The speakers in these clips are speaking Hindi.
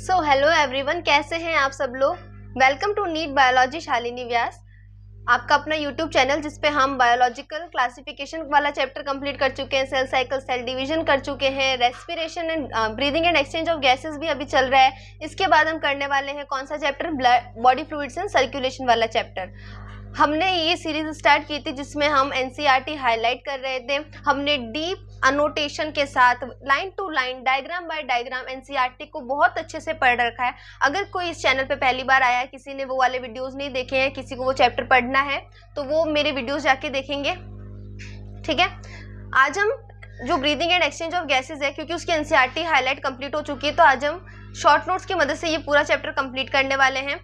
सो हेलो एवरीवन, कैसे हैं आप सब लोग। Welcome to NEET biology Shalini Vyas, आपका अपना यूट्यूब चैनल जिस पे हम बायोलॉजिकल क्लासिफिकेशन वाला चैप्टर कंप्लीट कर चुके हैं, सेल साइकिल, सेल डिवीजन कर चुके हैं, respiration and breathing and exchange of gases भी अभी चल रहा है। इसके बाद हम करने वाले हैं कौन सा chapter, body fluids and circulation वाला चैप्टर। हमने ये सीरीज स्टार्ट की थी जिसमें हम एनसीईआरटी हाईलाइट कर रहे थे। हमने डीप अनोटेशन के साथ line to line, diagram by diagram NCERT को बहुत अच्छे से पढ़ रखा है। अगर कोई इस चैनल पे पहली बार आया है, किसी ने वो वाले वीडियोस नहीं देखे हैं, किसी को वो चैप्टर पढ़ना है तो वो मेरे वीडियोस जाके देखेंगे। ठीक है, आज हम जो breathing and exchange of gases है, क्योंकि उसकी एनसीईआरटी हाईलाइट कंप्लीट हो चुकी है, तो आज हम शॉर्ट नोट्स की मदद से ये पूरा चैप्टर कंप्लीट करने वाले हैं।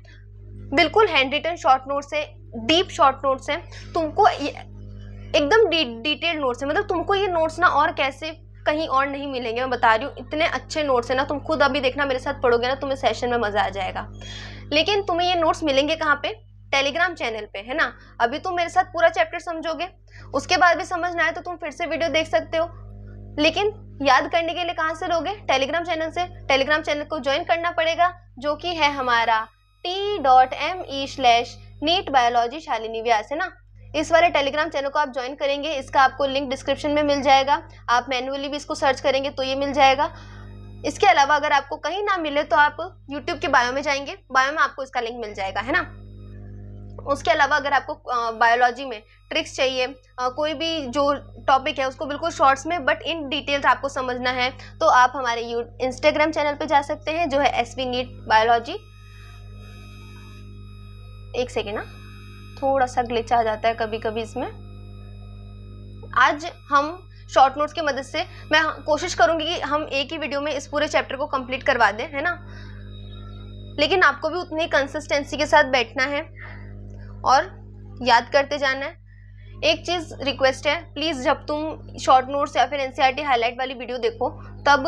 बिल्कुल हैंड रिटन शॉर्ट नोट्स है, डीप शॉर्ट नोट्स हैं, तुमको एकदम डिटेल्ड नोट्स है। मतलब तुमको ये नोट्स ना और कैसे कहीं और नहीं मिलेंगे, मैं बता रही हूँ। इतने अच्छे नोट्स है ना, तुम खुद अभी देखना, मेरे साथ पढ़ोगे ना, तुम्हें सेशन में मजा आ जाएगा। लेकिन तुम्हें ये नोट्स मिलेंगे कहाँ पे? टेलीग्राम चैनल पे, है ना। अभी तुम मेरे साथ पूरा चैप्टर समझोगे, उसके बाद भी समझ ना आए तो तुम फिर से वीडियो देख सकते हो। लेकिन याद करने के लिए कहाँ से लोगे? टेलीग्राम चैनल से। टेलीग्राम चैनल को ज्वाइन करना पड़ेगा, जो कि है हमारा t.me/नीट बायोलॉजी शालिनी व्यास, है ना। इस वाले टेलीग्राम चैनल को आप ज्वाइन करेंगे, इसका आपको लिंक डिस्क्रिप्शन में मिल जाएगा। आप मैन्युअली भी इसको सर्च करेंगे तो ये मिल जाएगा। इसके अलावा अगर आपको कहीं ना मिले तो आप यूट्यूब के बायो में जाएंगे, बायो में आपको इसका लिंक मिल जाएगा, है ना। उसके अलावा अगर आपको बायोलॉजी में ट्रिक्स चाहिए, कोई भी जो टॉपिक है उसको बिल्कुल शॉर्ट्स में बट इन डिटेल्स आपको समझना है, तो आप हमारे इंस्टाग्राम चैनल पे जा सकते हैं, जो है SV नीट बायोलॉजी। एक सेकेंड ना, थोड़ा सा ग्लिच आ जाता है कभी कभी इसमें। आज हम शॉर्ट नोट्स की मदद से, मैं कोशिश करूंगी कि हम एक ही वीडियो में इस पूरे चैप्टर को कंप्लीट करवा दें, है ना। लेकिन आपको भी उतनी कंसिस्टेंसी के साथ बैठना है और याद करते जाना है। एक चीज रिक्वेस्ट है, प्लीज जब तुम शॉर्ट नोट्स या फिर एनसीईआरटी हाईलाइट वाली वीडियो देखो, तब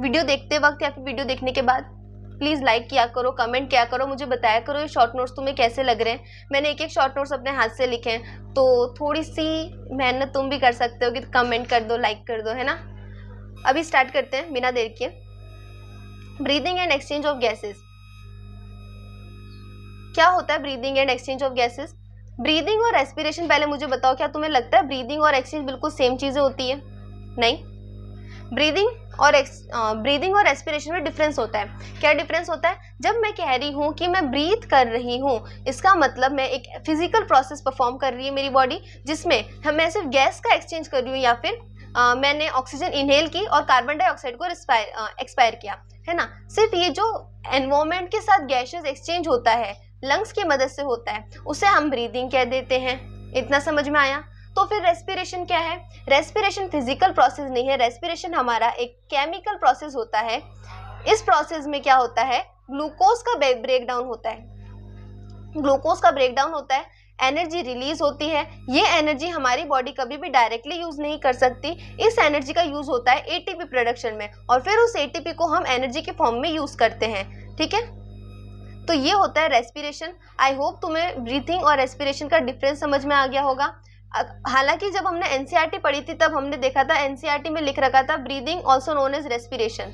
वीडियो देखते वक्त या फिर वीडियो देखने के बाद प्लीज़ लाइक किया करो, कमेंट किया करो, मुझे बताया करो ये शॉर्ट नोट्स तुम्हें कैसे लग रहे हैं। मैंने एक शॉर्ट नोट्स अपने हाथ से लिखे हैं, तो थोड़ी सी मेहनत तुम भी कर सकते हो कि कमेंट कर दो, लाइक कर दो, है ना। अभी स्टार्ट करते हैं बिना देर के। Breathing and exchange of gases. क्या होता है breathing and exchange of gases? Breathing और रेस्पिरेशन, पहले मुझे बताओ, क्या तुम्हें लगता है ब्रीदिंग और एक्सचेंज बिल्कुल सेम चीजें होती है? नहीं, ब्रीदिंग और रेस्पिरेशन में डिफरेंस होता है। क्या डिफरेंस होता है? जब मैं कह रही हूँ कि मैं ब्रीथ कर रही हूँ, इसका मतलब मैं एक फिजिकल प्रोसेस परफॉर्म कर रही है मेरी बॉडी, जिसमें मैं सिर्फ गैस का एक्सचेंज कर रही हूँ, या फिर मैंने ऑक्सीजन इनहेल की और कार्बन डाइऑक्साइड को एक्सपायर किया, है ना। सिर्फ ये जो एनवायरमेंट के साथ गैसेस एक्सचेंज होता है, लंग्स की मदद से होता है, उसे हम ब्रीदिंग कह देते हैं। इतना समझ में आया? तो फिर रेस्पिरेशन क्या है? रेस्पिरेशन फिजिकल प्रोसेस नहीं है, रेस्पिरेशन हमारा एक केमिकल प्रोसेस होता है। इस प्रोसेस में क्या होता है? ग्लूकोज का ब्रेकडाउन होता है। ग्लूकोज का ब्रेकडाउन होता है, एनर्जी रिलीज होती है। ये एनर्जी हमारी बॉडी कभी भी डायरेक्टली यूज नहीं कर सकती। इस एनर्जी का यूज होता है एटीपी प्रोडक्शन में, और फिर उस एटीपी को हम एनर्जी के फॉर्म में यूज करते हैं। ठीक है, तो ये होता है रेस्पिरेशन। आई होप तुम्हें ब्रीथिंग और रेस्पिरेशन का डिफरेंस समझ में आ गया होगा। हालांकि जब हमने एनसीईआरटी पढ़ी थी तब हमने देखा था, एनसीईआरटी में लिख रखा था breathing also known as respiration,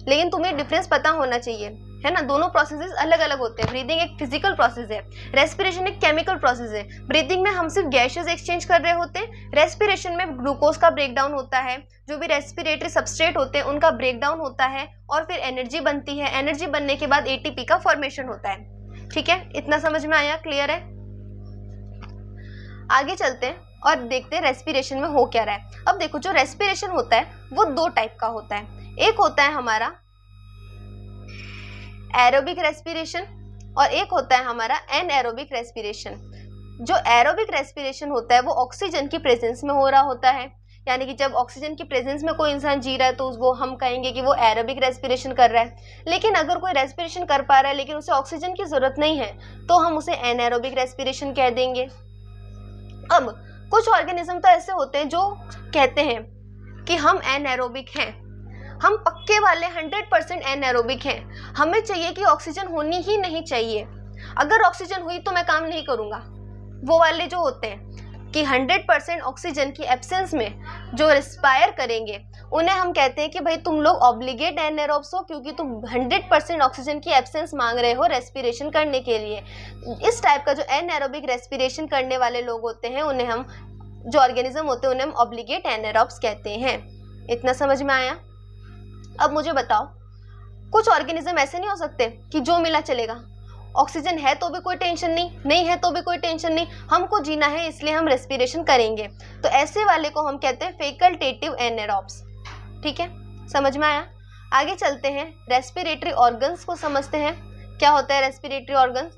लेकिन तुम्हें डिफरेंस पता होना चाहिए, है ना। दोनों प्रोसेसेस अलग अलग होते हैं। ब्रीदिंग एक फिजिकल प्रोसेस है, रेस्पिरेशन एक केमिकल प्रोसेस है। ब्रीदिंग में हम सिर्फ गैसेस एक्सचेंज कर रहे होते हैं, रेस्पिरेशन में ग्लूकोज का ब्रेकडाउन होता है, जो भी रेस्पिरेटरी सबस्ट्रेट होते हैं उनका ब्रेकडाउन होता है, और फिर एनर्जी बनती है। एनर्जी बनने के बाद एटीपी का फॉर्मेशन होता है। ठीक है, इतना समझ में आया? क्लियर है? आगे चलते हैं और देखते हैं रेस्पिरेशन में हो क्या रहा है। अब देखो, जो रेस्पिरेशन होता है वो दो टाइप का होता है। एक होता है हमारा एरोबिक रेस्पिरेशन, और एक होता है हमारा एनएरोबिक रेस्पिरेशन। जो एरोबिक रेस्पिरेशन होता है वो ऑक्सीजन की प्रेजेंस में हो रहा होता है, यानी कि जब ऑक्सीजन की प्रेजेंस में कोई इंसान जी रहा है तो वो हम कहेंगे कि वो एरोबिक रेस्पिरेशन कर रहा है। लेकिन अगर कोई रेस्पिरेशन कर पा रहा है लेकिन उसे ऑक्सीजन की जरूरत नहीं है, तो हम उसे एनएरोबिक रेस्पिरेशन कह देंगे। अब कुछ ऑर्गेनिज्म तो ऐसे होते हैं जो कहते हैं कि हम एनएरोबिक हैं, हम पक्के वाले 100% एनएरोबिक हैं, हमें चाहिए कि ऑक्सीजन होनी ही नहीं चाहिए, अगर ऑक्सीजन हुई तो मैं काम नहीं करूंगा। वो वाले जो होते हैं कि 100% ऑक्सीजन की एब्सेंस में जो रिस्पायर करेंगे, उन्हें हम कहते हैं कि भाई तुम लोग ऑब्लिगेट एनारोब्स हो, क्योंकि तुम 100% ऑक्सीजन की एब्सेंस मांग रहे हो रेस्पिरेशन करने के लिए। इस टाइप का जो एनारोबिक रेस्पिरेशन करने वाले लोग होते हैं, उन्हें हम, जो ऑर्गेनिज्म होते हैं, उन्हें हम ऑब्लिगेट एनारोब्स कहते हैं। इतना समझ में आया? अब मुझे बताओ, कुछ ऑर्गेनिज्म ऐसे नहीं हो सकते कि जो मिला चलेगा, ऑक्सीजन है तो भी कोई टेंशन नहीं, नहीं है तो भी कोई टेंशन नहीं, हमको जीना है इसलिए हम रेस्पिरेशन करेंगे, तो ऐसे वाले को हम कहते हैं फैकल्टेटिव एनारोब्स। ठीक है, समझ में आया? आगे चलते हैं, रेस्पिरेटरी ऑर्गन्स को समझते हैं। क्या होता है respiratory organs?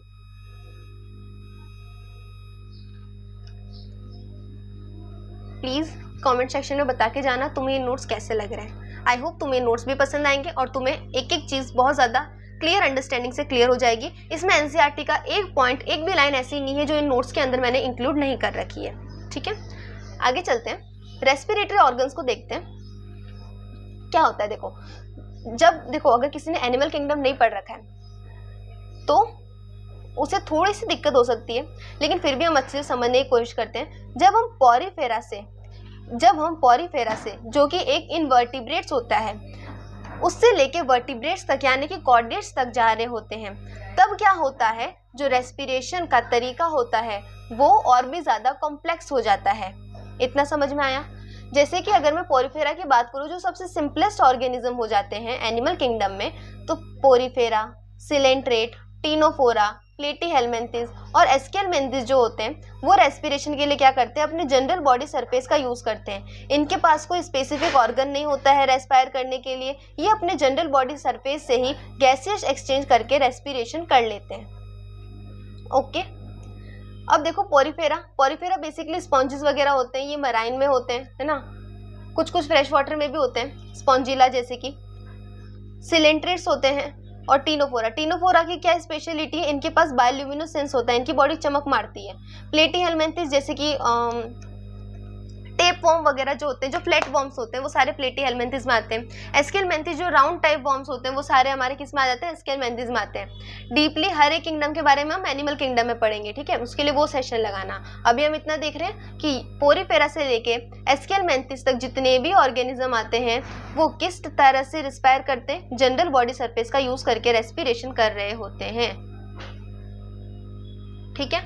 Please comment section में बता के जाना तुम्हें ये नोट्स कैसे लग रहे हैं। आई होप तुम्हें नोट्स भी पसंद आएंगे और तुम्हें एक एक चीज़ बहुत ज़्यादा क्लियर अंडरस्टैंडिंग से क्लियर हो जाएगी। इसमें एनसीईआरटी का एक पॉइंट, एक भी लाइन ऐसी नहीं है जो इन नोट्स के अंदर मैंने इंक्लूड नहीं कर रखी है। ठीक है, आगे चलते हैं, रेस्पिरेटरी ऑर्गन्स को देखते हैं क्या होता है। देखो अगर किसी ने एनिमल किंगडम नहीं पढ़ रखा है तो उसे थोड़ी सी दिक्कत हो सकती है, लेकिन फिर भी हम अच्छे से समझने की कोशिश करते हैं। जब हम पॉरीफेरा से जो कि एक इनवर्टिब्रेट्स होता है, उससे लेके वर्टिब्रेट्स तक यानी कि कॉर्डेट्स तक जा रहे होते हैं, तब क्या होता है, जो रेस्पिरेशन का तरीका होता है वो और भी ज़्यादा कॉम्प्लेक्स हो जाता है। इतना समझ में आया? जैसे कि अगर मैं पोरीफेरा की बात करूँ, जो सबसे सिंपलेस्ट ऑर्गेनिज्म हो जाते हैं एनिमल किंगडम में, तो पोरीफेरा, सिलेंट्रेट, टीनोफोरा, प्लेटीहेल्मिन्थिस और एस्केलमेंथिस जो होते हैं, वो रेस्पिरेशन के लिए क्या करते हैं, अपने जनरल बॉडी सरफेस का यूज़ करते हैं। इनके पास कोई स्पेसिफिक ऑर्गन नहीं होता है रेस्पायर करने के लिए, ये अपने जनरल बॉडी सरफेस से ही गैसियस एक्सचेंज करके रेस्पिरेशन कर लेते हैं। ओके, अब देखो पोरीफेरा बेसिकली स्पॉन्जेस वगैरह होते हैं, ये मराइन में होते हैं, है ना, कुछ फ्रेश वाटर में भी होते हैं, स्पॉन्जिला जैसे कि। सिलेंट्रेट्स होते हैं और टीनोफोरा की क्या स्पेशलिटी है, इनके पास बायोल्यूमिनेसेंस होता है, इनकी बॉडी चमक मारती है। प्लेटीहेल्मिन्थिस जैसे कि टेप वॉर्म वगैरह जो होते हैं, जो फ्लैट वॉर्म्स होते हैं, वो सारे प्लेटीहेल्मिन्थिस में आते हैं। एस्केलमेंथिस जो राउंड टाइप वॉर्म्स होते हैं, वो सारे हमारे किस में आ जाते हैं, एस्केलमेंथिस में आते हैं। डीपली हर एक किंगडम के बारे में हम एनिमल किंगडम में पढ़ेंगे, ठीक है, उसके लिए वो सेशन लगाना। अभी हम इतना देख रहे हैं कि पोरीफेरा से लेके एस्केलमेंथिस तक जितने भी ऑर्गेनिज्म आते हैं, वो किस तरह से रिस्पायर करते हैं, जनरल बॉडी सरफेस का यूज करके रेस्पिरेशन कर रहे होते हैं। ठीक है,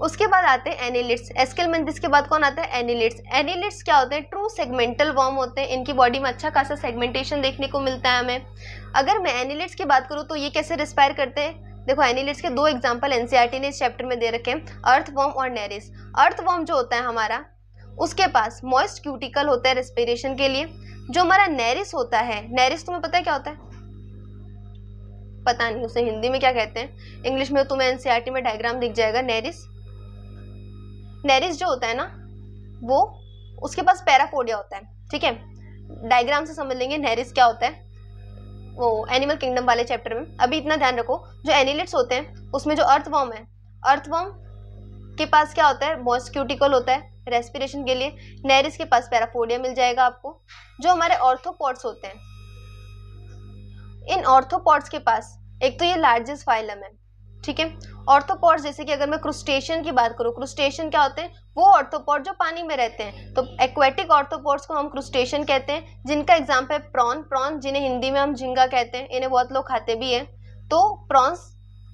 उसके बाद आते हैं एनिलिड्स। एस्केलमेंथिस के बाद कौन आता है, एनिलिड्स। एनिलिड्स क्या होते हैं, ट्रू सेगमेंटल वॉर्म होते हैं, इनकी बॉडी में अच्छा खासा सेगमेंटेशन देखने को मिलता है हमें। अगर मैं एनिलिड्स की बात करूँ तो ये कैसे रिस्पायर करते हैं, देखो एनिलिड्स के दो एग्जांपल एनसीईआरटी ने इस चैप्टर में दे रखे हैं, अर्थवॉर्म और नेरिस। अर्थवॉर्म जो होता है हमारा, उसके पास मॉइस्ट क्यूटिकल होता है रेस्पिरेशन के लिए। जो हमारा नेरिस होता है, नेरिस तुम्हें पता है क्या होता है, पता नहीं उसे हिंदी में क्या कहते हैं, इंग्लिश में तुम्हें एनसीईआरटी में डायग्राम दिख जाएगा। नेरिस जो होता है ना, वो उसके पास पैराफोडिया होता है, ठीक है, डायग्राम से समझ लेंगे नेरिस क्या होता है वो एनिमल किंगडम वाले चैप्टर में। अभी इतना ध्यान रखो, जो एनिलिड्स होते हैं उसमें जो अर्थवॉर्म है, अर्थवॉर्म के पास क्या होता है, मॉइस्ट क्यूटिकल होता है रेस्पिरेशन के लिए। नेरिस के पास पैराफोडिया मिल जाएगा आपको। जो हमारे ऑर्थोपॉड्स होते हैं, इन ऑर्थोपॉड्स के पास एक तो ये लार्जेस्ट फाइलम है, ठीक है। ऑर्थोपॉड्स जैसे कि अगर मैं क्रुस्टेशियन की बात करूँ, क्रुस्टेशियन क्या होते हैं, वो ऑर्थोपॉड जो पानी में रहते हैं, तो एक्वेटिक ऑर्थोपॉड्स को हम क्रुस्टेशियन कहते हैं, जिनका एग्जाम्पल है प्रॉन, जिन्हें हिंदी में हम झींगा कहते हैं, इन्हें बहुत लोग खाते भी हैं। तो प्रॉन्स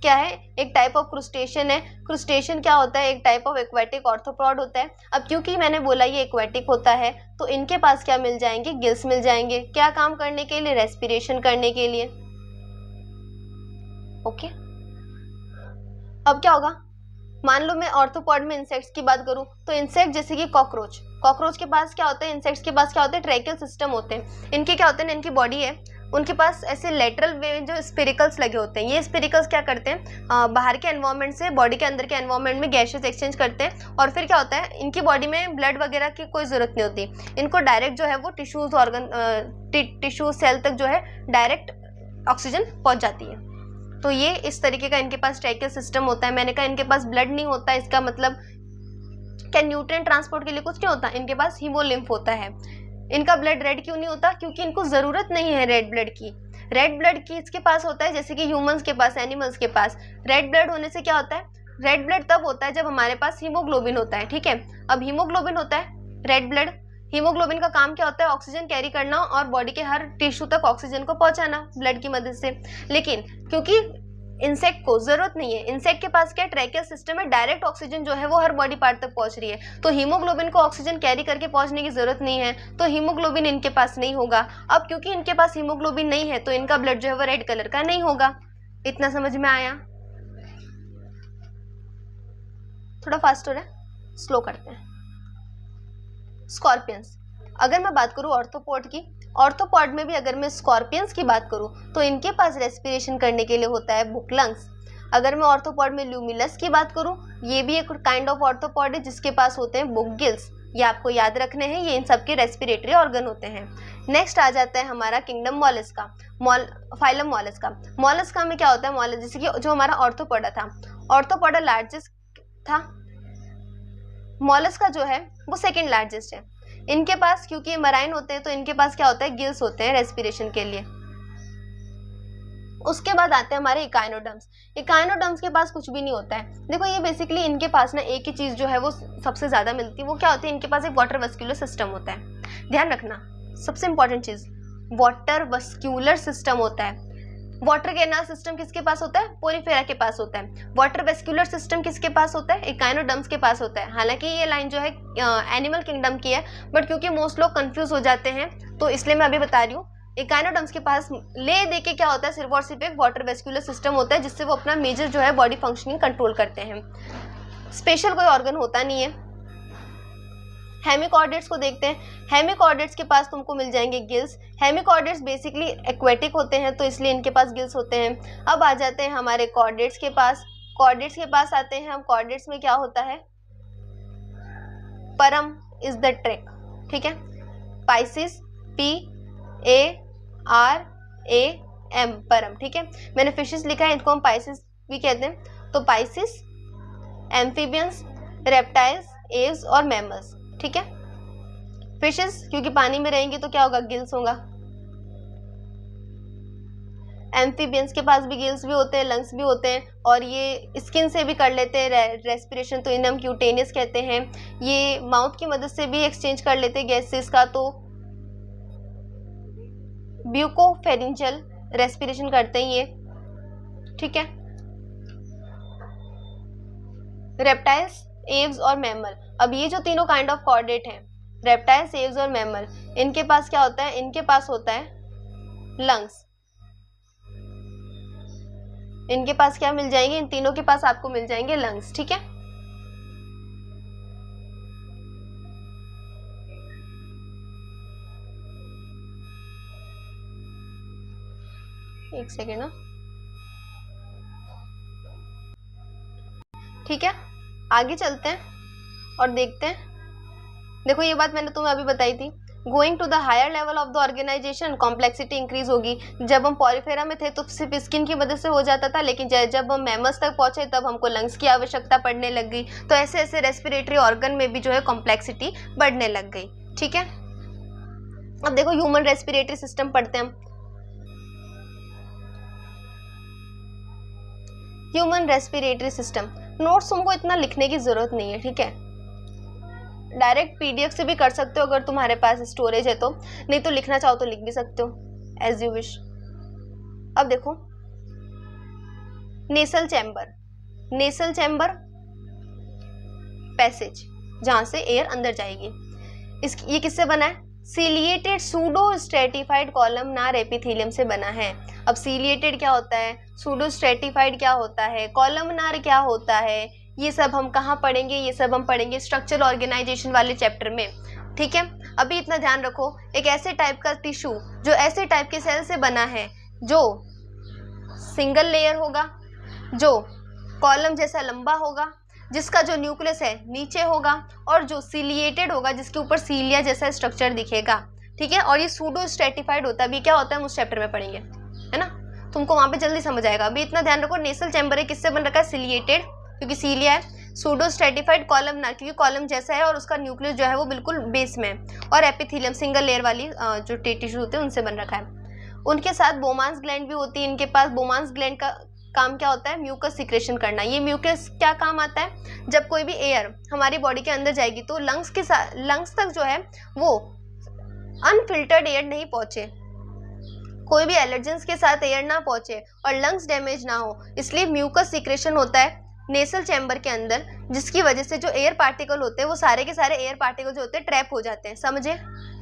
क्या है, एक टाइप ऑफ क्रुस्टेशियन है। क्रुस्टेशियन क्या होता है, एक टाइप ऑफ एक्वेटिक ऑर्थोपॉड होता है। अब क्योंकि मैंने बोला ये एक्वेटिक होता है, तो इनके पास क्या मिल जाएंगे, गिल्स मिल जाएंगे। क्या काम करने के लिए, रेस्पिरेशन करने के लिए। ओके, अब क्या होगा, मान लो मैं ऑर्थोपॉड में इंसेक्ट्स की बात करूं, तो इंसेक्ट जैसे कि कॉकरोच के पास क्या होता है, इंसेक्ट्स के पास क्या होता है, ट्रैकियल सिस्टम होते हैं। इनके क्या होते हैं, इनकी बॉडी है, उनके पास ऐसे लेटरल वे जो स्पिरिकल्स लगे होते हैं। ये स्पिरिकल्स क्या करते हैं, बाहर के एनवायरनमेंट से बॉडी के अंदर के एनवायरनमेंट में गैसेस एक्सचेंज करते हैं, और फिर क्या होता है, इनकी बॉडी में ब्लड वगैरह की कोई ज़रूरत नहीं होती। इनको डायरेक्ट जो है वो टिश्यूज सेल तक जो है डायरेक्ट ऑक्सीजन पहुँच जाती है। तो ये इस तरीके का इनके पास ट्रैकियल सिस्टम होता है। मैंने कहा इनके पास ब्लड नहीं होता, इसका मतलब क्या, न्यूट्रिएंट ट्रांसपोर्ट के लिए कुछ नहीं होता, इनके पास हीमोलिम्फ होता है। इनका ब्लड रेड क्यों नहीं होता, क्योंकि इनको ज़रूरत नहीं है रेड ब्लड की। रेड ब्लड की इसके पास होता है जैसे कि ह्यूमंस के पास, एनिमल्स के पास। रेड ब्लड होने से क्या होता है, रेड ब्लड तब होता है जब हमारे पास हीमोग्लोबिन होता है, ठीक है। अब हीमोग्लोबिन होता है, रेड ब्लड, हीमोग्लोबिन का काम क्या होता है? ऑक्सीजन कैरी करना और बॉडी के हर टिश्यू तक ऑक्सीजन को पहुंचाना ब्लड की मदद से। लेकिन क्योंकि इंसेक्ट को जरूरत नहीं है, इंसेक्ट के पास क्या ट्रैकियल सिस्टम है, डायरेक्ट ऑक्सीजन जो है वो हर बॉडी पार्ट तक पहुंच रही है, तो हीमोग्लोबिन को ऑक्सीजन कैरी करके पहुंचने की जरूरत नहीं है, तो हीमोग्लोबिन इनके पास नहीं होगा। अब क्योंकि इनके पास हीमोग्लोबिन नहीं है तो इनका ब्लड जो है वो रेड कलर का नहीं होगा। इतना समझ में आया? थोड़ा फास्ट हो रहा है, स्लो करते हैं। स्कॉर्पियंस, अगर मैं बात करूं ऑर्थोपॉड की, ऑर्थोपॉड में भी अगर मैं स्कॉर्पियंस की बात करूं तो इनके पास रेस्पिरेशन करने के लिए होता है बुक लंग्स। अगर मैं ऑर्थोपॉड में ल्यूमिलस की बात करूं, ये भी एक काइंड ऑफ ऑर्थोपॉड है जिसके पास होते हैं बुक गिल्स। ये आपको याद रखने हैं, ये इन सबके रेस्पिरेटरी ऑर्गन होते हैं। नेक्स्ट आ जाता है हमारा kingdom Mollusca, phylum Mollusca. Mollusca में क्या होता है? मॉलस जैसे कि जो हमारा ऑर्थोपोडा था, ऑर्थोपोडा लार्जेस्ट था, मॉलस्का जो है वो सेकंड लार्जेस्ट है। इनके पास क्योंकि ये मराइन होते हैं तो इनके पास क्या होता है? गिल्स होते हैं रेस्पिरेशन के लिए। उसके बाद आते हैं हमारे इकाइनोडर्म्स। इकाइनोडर्म्स के पास कुछ भी नहीं होता है। देखो ये बेसिकली इनके पास ना एक ही चीज जो है वो सबसे ज्यादा मिलती है, वो क्या होती है? इनके पास एक वाटर वस्क्यूलर सिस्टम होता है। ध्यान रखना, सबसे इंपॉर्टेंट चीज वाटर वस्क्यूलर सिस्टम होता है। वाटर कैनाल सिस्टम किसके पास होता है? पोरीफेरा के पास होता है। वाटर वेस्क्यूलर सिस्टम किसके पास होता है? इकाइनोडर्म्स के पास होता है। हालांकि ये लाइन जो है एनिमल किंगडम की है, बट क्योंकि मोस्ट लोग कंफ्यूज हो जाते हैं तो इसलिए मैं अभी बता रही हूँ। इकाइनोडर्म्स के पास ले दे के क्या होता है? सिर्फ और सिर्फ एक वाटर वेस्क्यूलर सिस्टम होता है जिससे वो अपना मेजर जो है बॉडी फंक्शनिंग कंट्रोल करते हैं। स्पेशल कोई ऑर्गन होता नहीं है। हेमिकॉर्डेट्स को देखते हैं। हेमिकॉर्डेट्स के पास तुमको मिल जाएंगे गिल्स। हेमिकॉर्डेट्स बेसिकली एक्वेटिक होते हैं तो इसलिए इनके पास गिल्स होते हैं। अब आ जाते हैं हमारे कॉर्डेट्स के पास। कॉर्डेट्स के पास आते हैं हम। कॉर्डेट्स में क्या होता है? परम इज द ट्रैक, ठीक है। पाइसिस, PARAM, परम, ठीक है। मैंने फिशेस लिखा है, इनको हम पाइसिस भी कहते हैं। तो पाइसिस, एम्फीबियंस, रेप्टाइल्स, एव्स और मैमल्स, ठीक है। फिशेस क्योंकि पानी में रहेंगे तो क्या होगा? गिल्स होगा। एम्फीबियंस के पास भी गिल्स भी होते हैं, लंग्स भी होते हैं, और ये स्किन से भी कर लेते हैं रेस्पिरेशन, तो इन्हें हम क्यूटेनियस कहते हैं। ये माउथ की मदद से भी एक्सचेंज कर लेते हैं गैसेस का, तो ब्यूकोफेरिंजियल रेस्पिरेशन करते हैं ये, ठीक है। रेप्टाइल्स, एव्स और मैमल, अब ये जो तीनों काइंड ऑफ कॉर्डेट हैं, रेप्टाइल्स, एव्स और मैमल, इनके पास क्या होता है? इनके पास होता है लंग्स। इनके पास क्या मिल जाएंगे? इन तीनों के पास आपको मिल जाएंगे लंग्स, ठीक है। एक सेकेंड ना, ठीक है। आगे चलते हैं और देखते हैं। देखो ये बात मैंने तुम्हें अभी बताई थी, going to the higher level of the organisation complexity increase होगी। जब हम पॉलीफेरा में थे तो सिर्फ स्किन की मदद से हो जाता था, लेकिन जब हम मैमल्स तक पहुंचे तब हमको लंग्स की आवश्यकता पड़ने लग गई। तो ऐसे ऐसे रेस्पिरेटरी ऑर्गन में भी जो है कॉम्प्लेक्सिटी बढ़ने लग गई, ठीक है। अब देखो ह्यूमन रेस्पिरेटरी सिस्टम पढ़ते हैं हम। ह्यूमन रेस्पिरेटरी सिस्टम, नोट्स तुमको इतना लिखने की जरूरत नहीं है, ठीक है। डायरेक्ट PDF से भी कर सकते हो अगर तुम्हारे पास स्टोरेज है तो, नहीं तो लिखना चाहो तो लिख भी सकते हो, एज यू विश। अब देखो नेसल चैम्बर, नेसल चैम्बर पैसेज जहां से एयर अंदर जाएगी। ये किससे बना है? Ciliated pseudo stratified columnar epithelium से बना है। अब सीलिएटेड क्या होता है, सूडो स्ट्रेटिफाइड क्या होता है, कॉलमनार क्या होता है, ये सब हम कहाँ पढ़ेंगे? ये सब हम पढ़ेंगे स्ट्रक्चरल ऑर्गेनाइजेशन वाले चैप्टर में, ठीक है। अभी इतना ध्यान रखो, एक ऐसे टाइप का टिश्यू जो ऐसे टाइप के सेल से बना है, जो सिंगल लेयर होगा, जो कॉलम जैसा लंबा होगा, जिसका जो न्यूक्लियस है नीचे होगा, और जो सीलिएटेड होगा जिसके ऊपर सीलिया जैसा स्ट्रक्चर दिखेगा, ठीक है। और ये सूडो स्ट्रेटिफाइड होता है, अभी क्या होता है हम उस चैप्टर में पढ़ेंगे, है ना। तुमको वहां पे जल्दी समझ आएगा। अभी इतना ध्यान रखो, नेसल चैम्बर किससे बन रखा है? सीलिएटेड क्योंकि सीलिया है, सूडो स्ट्रेटिफाइड कॉलमनार क्योंकि कॉलम जैसा है और उसका न्यूक्लियस जो है वो बिल्कुल बेस में है, और एपिथेलियम सिंगल लेयर वाली जो टिश्यू होते हैं उनसे बन रखा है। उनके साथ बोमांस ग्लैंड भी होती है इनके पास। बोमांस ग्लैंड का काम क्या होता है, म्यूकस सिक्रेशन करना। ये म्यूकस क्या काम आता है, जब कोई भी एयर हमारी बॉडी के अंदर जाएगी तो लंग्स तक जो है वो अनफिल्टर्ड एयर नहीं पहुंचे, कोई भी एलर्जेंस के साथ एयर ना पहुंचे और लंग्स डैमेज ना हो, इसलिए म्यूकस सिक्रेशन होता है नेसल चैम्बर के अंदर, जिसकी वजह से जो एयर पार्टिकल होते हैं वो सारे के सारे एयर पार्टिकल जो होते हैं ट्रैप हो जाते हैं। समझे,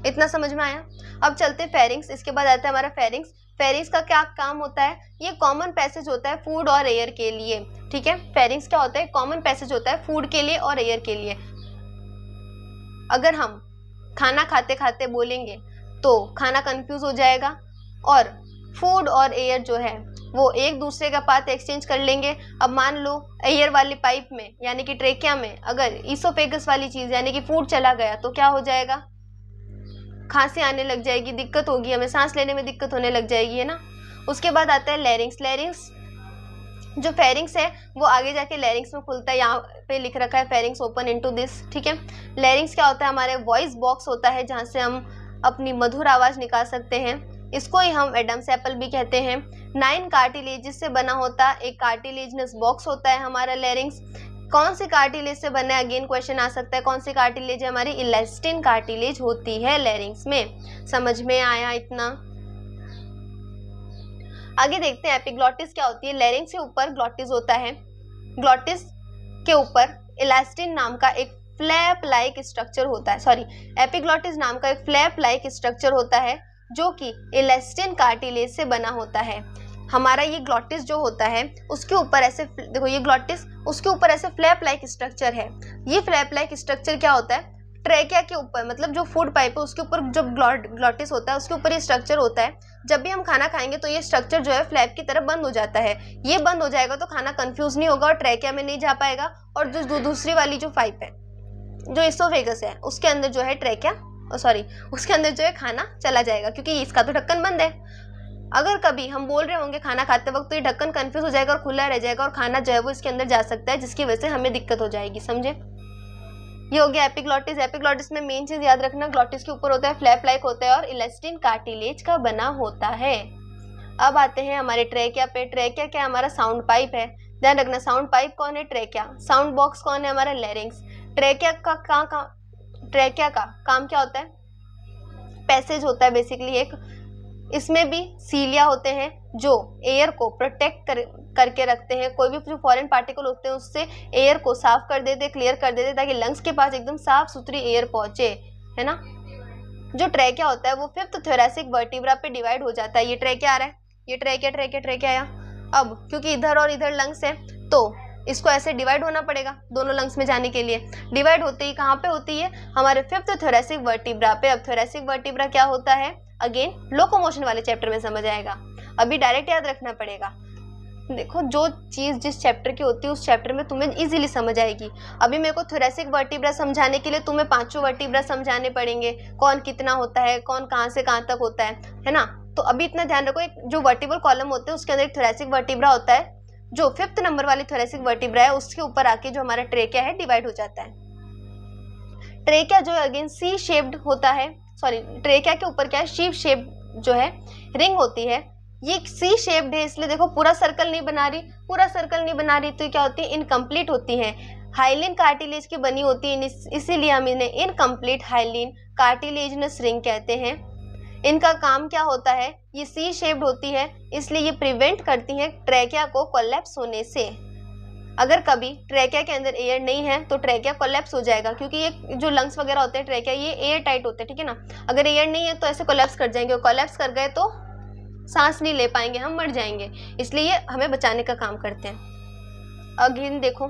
इतना समझ में आया। अब चलते हैं फेरिंग्स, इसके बाद आता है हमारा फेरिंग्स। फेरिंग्स का क्या काम होता है, ये कॉमन पैसेज होता है फूड और एयर के लिए, ठीक है। फेरिंग्स क्या होता है, कॉमन पैसेज होता है फूड के लिए और एयर के लिए। अगर हम खाना खाते खाते बोलेंगे तो खाना कंफ्यूज हो जाएगा और फूड और एयर जो है वो एक दूसरे का पाथ एक्सचेंज कर लेंगे। अब मान लो एयर वाली पाइप में यानी कि ट्रेकिया में अगर ईसोफेगस वाली चीज यानी कि फूड चला गया तो क्या हो जाएगा, खांसी आने लग जाएगी, दिक्कत होगी, हमें सांस लेने में दिक्कत होने लग जाएगी, है ना। उसके बाद आता है लैरिंग्स। लैरिंग्स जो फेरिंग्स है वो आगे जाके लैरिंग्स में खुलता है, यहाँ पे लिख रखा है फेरिंग्स ओपन इनटू दिस, ठीक है। लैरिंग्स क्या होता है, हमारे वॉइस बॉक्स होता है जहाँ से हम अपनी मधुर आवाज निकाल सकते हैं, इसको ही हम एडम्स एप्पल भी कहते हैं। 9 कार्टिलेज से बना होता एक कार्टिलेजनस बॉक्स होता है हमारा लैरिंग्स। कौन सी कार्टिलेज से बना है, अगेन क्वेश्चन आ सकता है, कौन सी कार्टिलेज है, हमारी इलास्टिन कार्टिलेज होती है लैरिंग्स में। समझ में आया इतना। आगे देखते हैं एपिग्लॉटिस क्या होती है। लैरिंग्स के ऊपर ग्लॉटिस होता है, ग्लॉटिस के ऊपर इलास्टिन नाम का एक फ्लैप लाइक स्ट्रक्चर होता है, सॉरी एपिग्लॉटिस नाम का एक फ्लैप लाइक स्ट्रक्चर होता है जो कि इलास्टिन कार्टिलेज से बना होता है। हमारा ये ग्लॉटिस जो होता है उसके ऊपर ऐसे, देखो ये ग्लॉटिस, उसके ऊपर ऐसे फ्लैप लाइक स्ट्रक्चर है। ये फ्लैप लाइक स्ट्रक्चर क्या होता है, ट्रेकिया के ऊपर, मतलब जो फूड पाइप है उसके ऊपर जो ग्लॉटिस होता है उसके ऊपर ये स्ट्रक्चर होता है। जब भी हम खाना खाएंगे तो ये स्ट्रक्चर जो है फ्लैप की तरफ बंद हो जाता है। ये बंद हो जाएगा तो खाना कंफ्यूज नहीं होगा और ट्रेकिया में नहीं जा पाएगा, और जो दूसरी वाली जो पाइप है जो इसोफेगस है उसके अंदर जो है ट्रेकिया, सॉरी उसके अंदर जो है खाना चला जाएगा, क्योंकि इसका तो ढक्कन बंद है। अगर कभी हम बोल रहे होंगे खाना खाते वक्त तो ये ढक्कन कंफ्यूज हो जाएगा और खुला रह जाएगा और खाना जो है वो इसके अंदर जा सकता है, जिसकी वजह से हमें दिक्कत हो जाएगी। समझे, ये हो गया एपिग्लॉटिस। एपिग्लॉटिस में मेन चीज याद रखना, ग्लॉटिस के ऊपर होता है फ्लैप लाइक होता है और इलास्टिन कार्टिलेज का बना होता है। अब आते हैं हमारे ट्रेकिया पे। ट्रेकिया क्या, हमारा साउंड पाइप है, ध्यान रखना। साउंड पाइप कौन है, ट्रेकिया। साउंड बॉक्स कौन है, हमारा लैरिंग्स। ट्रेकिया का काम क्या होता है, पैसेज होता है बेसिकली एक। इसमें भी सीलिया होते हैं जो एयर को प्रोटेक्ट करके रखते हैं, कोई भी जो फॉरेन पार्टिकल होते हैं उससे एयर को साफ कर देते, क्लियर कर देते, ताकि लंग्स के पास एकदम साफ सुथरी एयर पहुंचे, है ना। जो ट्रेकिया होता है वो 5th थोरैसिक वर्टिब्रा पे डिवाइड हो जाता है। ये ट्रेकिया आ रहा है, ये ट्रेकिया आया। अब क्योंकि इधर और इधर लंग्स है तो इसको ऐसे डिवाइड होना पड़ेगा दोनों लंग्स में जाने के लिए। डिवाइड होते ही कहाँ पे होती है, हमारे 5th थोरैसिक वर्टिब्रा पे। अब थोरैसिक वर्टिब्रा क्या होता है, अगेन लोकोमोशन वाले चैप्टर में समझ आएगा, अभी डायरेक्ट याद रखना पड़ेगा। देखो जो चीज जिस चैप्टर की होती है उस चैप्टर में तुम्हें इजीली समझ आएगी। अभी मेरे को थोरैसिक वर्टिब्रा समझाने के लिए तुम्हें 5 वर्टिब्रा समझाने पड़ेंगे, कौन कितना होता है, कौन कहाँ से कहाँ तक होता है ना। तो अभी इतना ध्यान रखो, एक जो वर्टिब्रल कॉलम होते हैं उसके अंदर एक थोरैसिक वर्टिब्रा होता है, जो 5th नंबर वाली थोरैसिक वर्टिब्रा है उसके ऊपर आके जो हमारा ट्रेकिया है डिवाइड हो जाता है। ट्रेकिया जो अगेन सी शेप्ड होता है, सॉरी ट्रेकिया के ऊपर क्या है, शीप शेप जो है रिंग होती है। ये सी शेप्ड है इसलिए देखो पूरा सर्कल नहीं बना रही, तो क्या होती है, इनकम्प्लीट होती है। हाइलिन कार्टिलेज की बनी होती है, इसीलिए हम इन्हें इनकम्प्लीट हाइलिन कार्टिलेजनस रिंग कहते हैं। इनका काम क्या होता है, ये सी शेप्ड होती है इसलिए ये प्रिवेंट करती हैं ट्रेकिया को कोलैप्स होने से। अगर कभी ट्रेकिया के अंदर एयर नहीं है तो ट्रेकिया कोलैप्स हो जाएगा, क्योंकि ये जो लंग्स वगैरह होते हैं ट्रेकिया ये एयर टाइट होते हैं, ठीक है ना। अगर एयर नहीं है तो ऐसे कोलैप्स कर जाएंगे, कोलैप्स कर गए तो सांस नहीं ले पाएंगे, हम मर जाएंगे, इसलिए हमें बचाने का काम करते हैं। अगेन देखो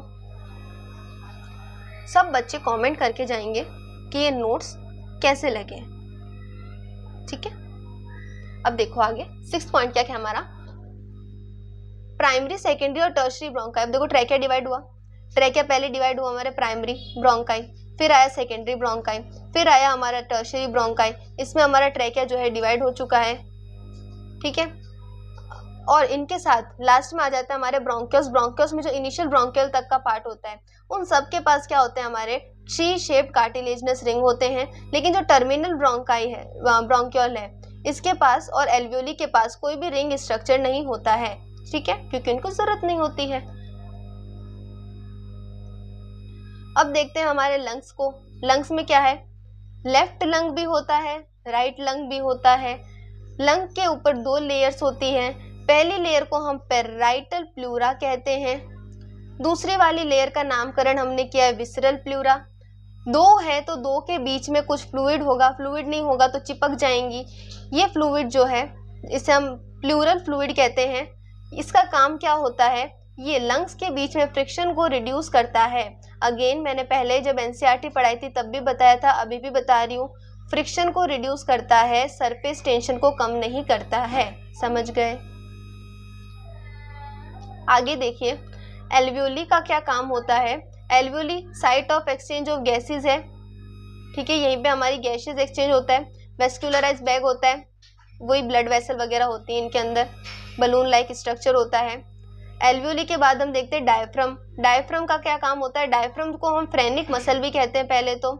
सब बच्चे कमेंट करके जाएंगे कि ये नोट्स कैसे लगे, ठीक है। अब देखो आगे 6th पॉइंट क्या है हमारा, प्राइमरी सेकेंडरी और टर्शरी ब्रोंकाई। अब देखो ट्रेकिया डिवाइड हुआ, ट्रेकिया पहले डिवाइड हुआ हमारे प्राइमरी ब्रोंकाई, फिर आया सेकेंडरी ब्रोंकाई, फिर आया हमारा टर्शरी ब्रोंकाई। इसमें हमारा ट्रेकिया जो है डिवाइड हो चुका है, ठीक है। और इनके साथ लास्ट में आ जाता है हमारे ब्रोंकियस। ब्रोंकियस में जो इनिशियल ब्रोंकियल तक का पार्ट होता है उन सब के पास क्या होते हैं, हमारे शी शेप्ड कार्टिलेजनस रिंग होते हैं। लेकिन जो टर्मिनल ब्रोंकाई है, ब्रोंकियल है, इसके पास और एल्वियोली के पास कोई भी रिंग स्ट्रक्चर नहीं होता है, ठीक है, क्योंकि उनको जरूरत नहीं होती है। अब देखते हैं हमारे लंग्स को। लंग्स में क्या है, लेफ्ट लंग भी होता है, राइट लंग भी होता है। लंग के ऊपर दो लेयर्स होती हैं। पहली लेयर को हम पेराइटल प्लूरा कहते हैं, दूसरी वाली लेयर का नामकरण हमने किया है विसरल प्लूरा। दो है तो दो के बीच में कुछ फ्लूइड होगा, फ्लूइड नहीं होगा तो चिपक जाएंगी। ये फ्लूइड जो है इसे हम प्लूरल फ्लूइड कहते हैं। इसका काम क्या होता है, ये लंग्स के बीच में फ्रिक्शन को रिड्यूस करता है। अगेन मैंने पहले जब एनसीईआरटी पढ़ाई थी तब भी बताया था, अभी भी बता रही हूँ, फ्रिक्शन को रिड्यूस करता है, सरफेस टेंशन को कम नहीं करता है। समझ गए। आगे देखिए एल्वियोली का क्या काम होता है। Alveoli site of exchange of gases है, ठीक है, यहीं पे हमारी गैसेस एक्सचेंज होता है। वेस्कुलराइज बैग होता है, वही ब्लड वेसल वगैरह होती है इनके अंदर, बलून लाइक स्ट्रक्चर होता है। एल्वियोली के बाद हम देखते हैं डायफ्राम। डायफ्राम का क्या काम होता है, डायफ्राम को हम फ्रेनिक मसल भी कहते हैं। पहले तो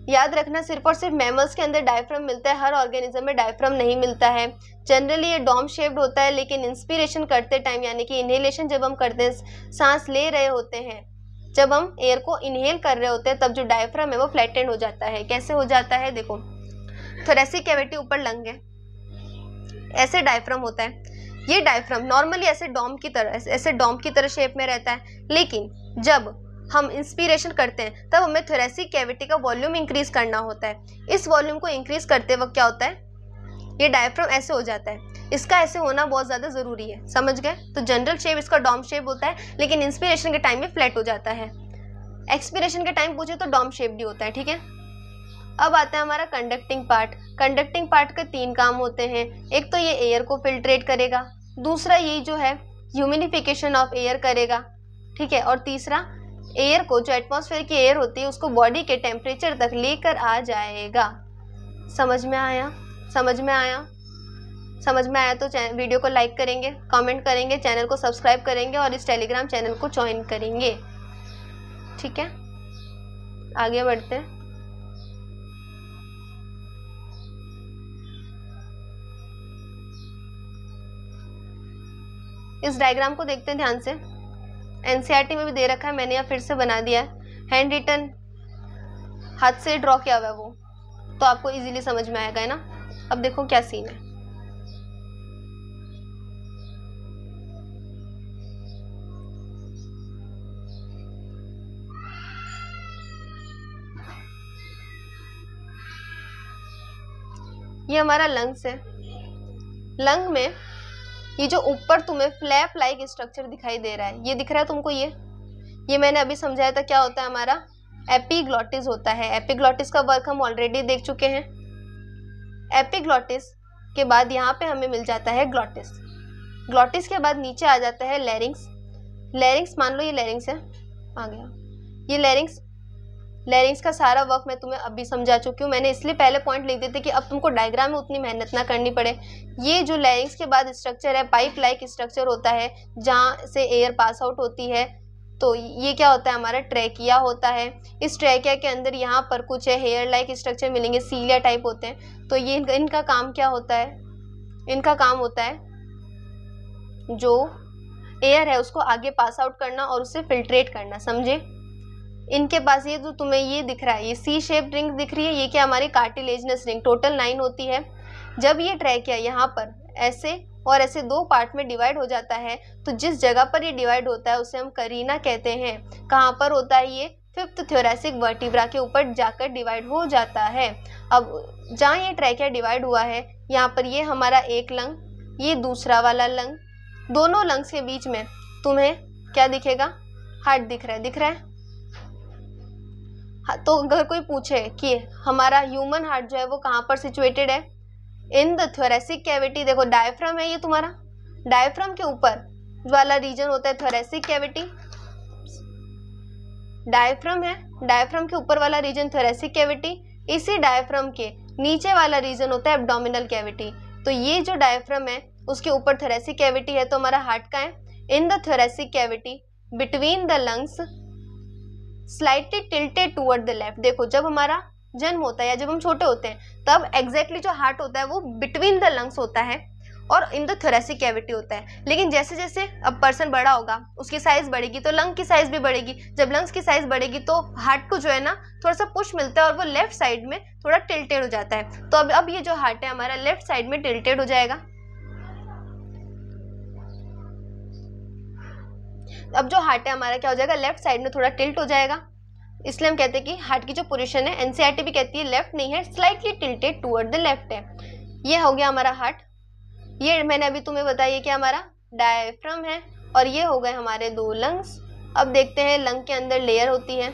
याद रखना सिर्फ और सिर्फ मैमल्स के अंदर डायफ्राम मिलता है, हर ऑर्गेनिज्म में डायफ्राम नहीं मिलता है। जनरली ये डोम शेप्ड होता है, लेकिन इंस्पिरेशन करते टाइम यानी कि इनहेलेशन जब हम करते हैं, सांस ले रहे होते हैं, जब हम एयर को इनहेल कर रहे होते हैं, तब जो डायफ्राम है वो फ्लैटेंड हो जाता है। कैसे हो जाता है, देखो थोरेसिक कैविटी ऊपर लंग है, ऐसे डायफ्राम होता है। ये डायफ्राम नॉर्मली ऐसे डोम की तरह शेप में रहता है, लेकिन जब हम इंस्पिरेशन करते हैं तब हमें थोरेसिक कैविटी का वॉल्यूम इंक्रीज करना होता है। इस वॉल्यूम को इंक्रीज करते वक्त क्या होता है, ये डायफ्राम ऐसे हो जाता है। इसका ऐसे होना बहुत ज़्यादा ज़रूरी है, समझ गए। तो जनरल शेप इसका डॉम शेप होता है, लेकिन इंस्पिरेशन के टाइम में फ्लैट हो जाता है। एक्सपिरेशन के टाइम पूछे तो डॉम शेप भी होता है, ठीक है। अब आता है हमारा कंडक्टिंग पार्ट। कंडक्टिंग पार्ट के 3 काम होते हैं। एक तो ये एयर को फिल्ट्रेट करेगा, दूसरा ये जो है ह्यूमिडिफिकेशन ऑफ एयर करेगा, ठीक है, और तीसरा एयर को, जो एटमॉस्फेयर की एयर होती है, उसको बॉडी के टेम्परेचर तक लेकर आ जाएगा। समझ में आया, समझ में आया, समझ में आया तो वीडियो को लाइक करेंगे, कमेंट करेंगे, चैनल को सब्सक्राइब करेंगे और इस टेलीग्राम चैनल को ज्वाइन करेंगे, ठीक है। आगे बढ़ते हैं। इस डायग्राम को देखते हैं ध्यान से। एनसीईआरटी में भी दे रखा है, मैंने यहाँ फिर से बना दिया है। हैंड रिटन, हाथ से ड्रॉ किया हुआ है वो, तो आपको इजीली समझ में आएगा, है ना। अब देखो क्या सीन है। ये हमारा लंग्स है। लंग में ये जो ऊपर तुम्हें फ्लैप लाइक स्ट्रक्चर दिखाई दे रहा है, ये दिख रहा है तुमको, ये मैंने अभी समझाया था क्या होता है, हमारा एपिग्लॉटिस होता है। एपिग्लॉटिस का वर्क हम ऑलरेडी देख चुके हैं। एपिग्लॉटिस के बाद यहाँ पे हमें मिल जाता है ग्लॉटिस। ग्लॉटिस के बाद नीचे आ जाता है लैरिंग्स। लैरिंग्स मान लो ये लैरिंग्स है, आ गया ये लैरिंग्स। लैरिंग्स का सारा वर्क मैं तुम्हें अभी समझा चुकी हूँ। मैंने इसलिए पहले पॉइंट लिख दिए थे कि अब तुमको डायग्राम में उतनी मेहनत ना करनी पड़े। ये जो लैरिंग्स के बाद स्ट्रक्चर है, पाइप लाइक स्ट्रक्चर होता है, जहाँ से एयर पास आउट होती है। तो ये क्या होता है, हमारा ट्रैकिया होता है। इस ट्रैकिया के अंदर यहाँ पर कुछ है हेयर लाइक स्ट्रक्चर मिलेंगे, सीलिया टाइप होते हैं। तो ये इनका काम क्या होता है, इनका काम होता है जो एयर है उसको आगे पास आउट करना और उसे फिल्ट्रेट करना, समझे। इनके पास ये जो तुम्हें ये दिख रहा है, ये सी शेप रिंग दिख रही है, ये क्या हमारी कार्टिलेजनस रिंग, टोटल 9 होती है। जब ये ट्रैकिया यहाँ पर ऐसे और ऐसे 2 पार्ट में डिवाइड हो जाता है, तो जिस जगह पर ये डिवाइड होता है उसे हम करीना कहते हैं। कहाँ पर होता है ये, 5th थोरैसिक वर्टिब्रा के ऊपर जाकर डिवाइड हो जाता है। अब जहाँ ये ट्रैकिया डिवाइड हुआ है, यहाँ पर ये हमारा एक लंग, ये दूसरा वाला लंग, दोनों लंग्स के बीच में तुम्हें क्या दिखेगा, हार्ट दिख रहा है, दिख रहा है। तो अगर कोई पूछे कि हमारा ह्यूमन हार्ट जो है वो कहाँ पर सिचुएटेड है, इन द थोरैसिक कैविटी, देखो डायफ्राम है ये तुम्हारा, डायफ्राम के ऊपर वाला रीजन होता है थोरैसिक कैविटी, डायफ्राम है, डायफ्राम के ऊपर वाला रीजन थोरैसिक कैविटी, इसी डायफ्राम के नीचे वाला रीजन होता है एब्डोमिनल कैविटी। तो ये जो डायफ्राम है उसके ऊपर थोरैसिक कैविटी है, तो हमारा हार्ट का है। In the thoracic cavity between the lungs slightly tilted toward the left. देखो जब हमारा जन्म होता है या जब हम छोटे होते हैं तब एग्जैक्टली जो हार्ट होता है वो बिटवीन द लंग्स होता है, और इन द थोरेसिक कैविटी होता है। लेकिन जैसे जैसे अब पर्सन बड़ा होगा उसकी साइज बढ़ेगी तो लंग की साइज भी बढ़ेगी। जब लंग्स की साइज बढ़ेगी तो हार्ट को जो है ना थोड़ा सा पुश मिलता है और वो लेफ्ट साइड में थोड़ा टिल्टेड हो जाता है। तो अब ये जो हार्ट है हमारा लेफ्ट साइड में टिल्टेड हो जाएगा। अब जो हार्ट है हमारा क्या हो जाएगा, लेफ्ट साइड में थोड़ा टिल्ट हो जाएगा। इसलिए हम कहते हैं कि हार्ट की जो पोजीशन है एनसीईआरटी भी कहती है लेफ्ट नहीं है, slightly tilted toward the left है। ये हो गया हमारा हार्ट। ये मैंने अभी तुम्हें बताया कि हमारा डायफ्राम है और ये हो गए हमारे 2 लंग्स। अब देखते हैं लंग के अंदर लेयर होती है।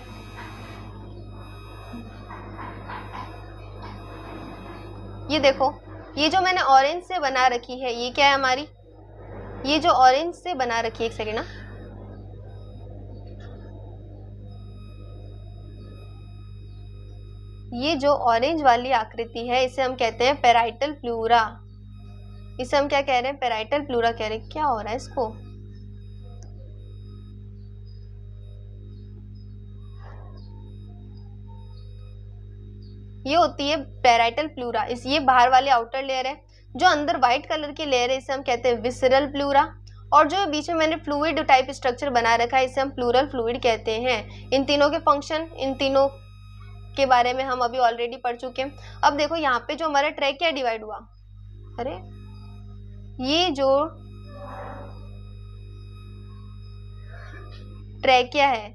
ये देखो, ये जो मैंने ऑरेंज से बना रखी है ये क्या है हमारी, ये जो ऑरेंज से बना रखी है, एक सेकेंड ना, ये जो ऑरेंज वाली आकृति है इसे हम कहते हैं पैराइटल प्लूरा। इसे हम क्या कह रहे हैं, पैराइटल प्लूरा कह रहे हैं। क्या हो रहा है इसको, ये होती है पैराइटल प्लूरा। इस ये बाहर वाली आउटर लेयर है। जो अंदर व्हाइट कलर की लेयर है इसे हम कहते हैं विसरल प्लूरा। और जो बीच में मैंने फ्लूइड टाइप स्ट्रक्चर बना रखा है इसे हम प्लूरल फ्लूइड कहते हैं। इन तीनों के फंक्शन, इन तीनों के बारे में हम अभी ऑलरेडी पढ़ चुके हैं। अब देखो यहाँ पे जो हमारा ट्रैकिया डिवाइड हुआ, अरे ये जो ट्रैकिया है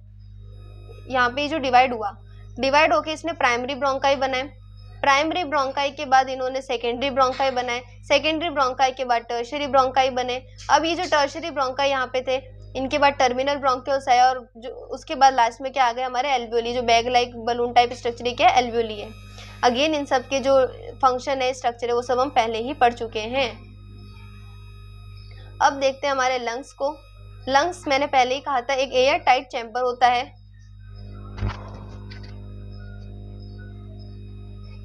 यहाँ पे जो डिवाइड हुआ, डिवाइड होके इसने प्राइमरी ब्रोंकाई बनाए। प्राइमरी ब्रोंकाई के बाद इन्होंने सेकेंडरी ब्रोंकाई बनाए। सेकेंडरी ब्रोंकाई के बाद टर्शरी ब्रोंकाई बने। अब ये जो टर्शरी ब्रोंकाई यहाँ पे थे इनके बाद टर्मिनल ब्रोंक्यूल्स आया और जो उसके बाद लास्ट में क्या आ गया हमारे एल्वियोली, जो bag like balloon type structure क्या है, एल्वियोली है। अगेन इन सब के जो फंक्शन है, स्ट्रक्चर है, वो सब हम पहले ही पढ़ चुके हैं। अब देखते हैं हमारे लंग्स को। लंग्स मैंने पहले ही कहा था एक एयर टाइट चैम्बर होता है।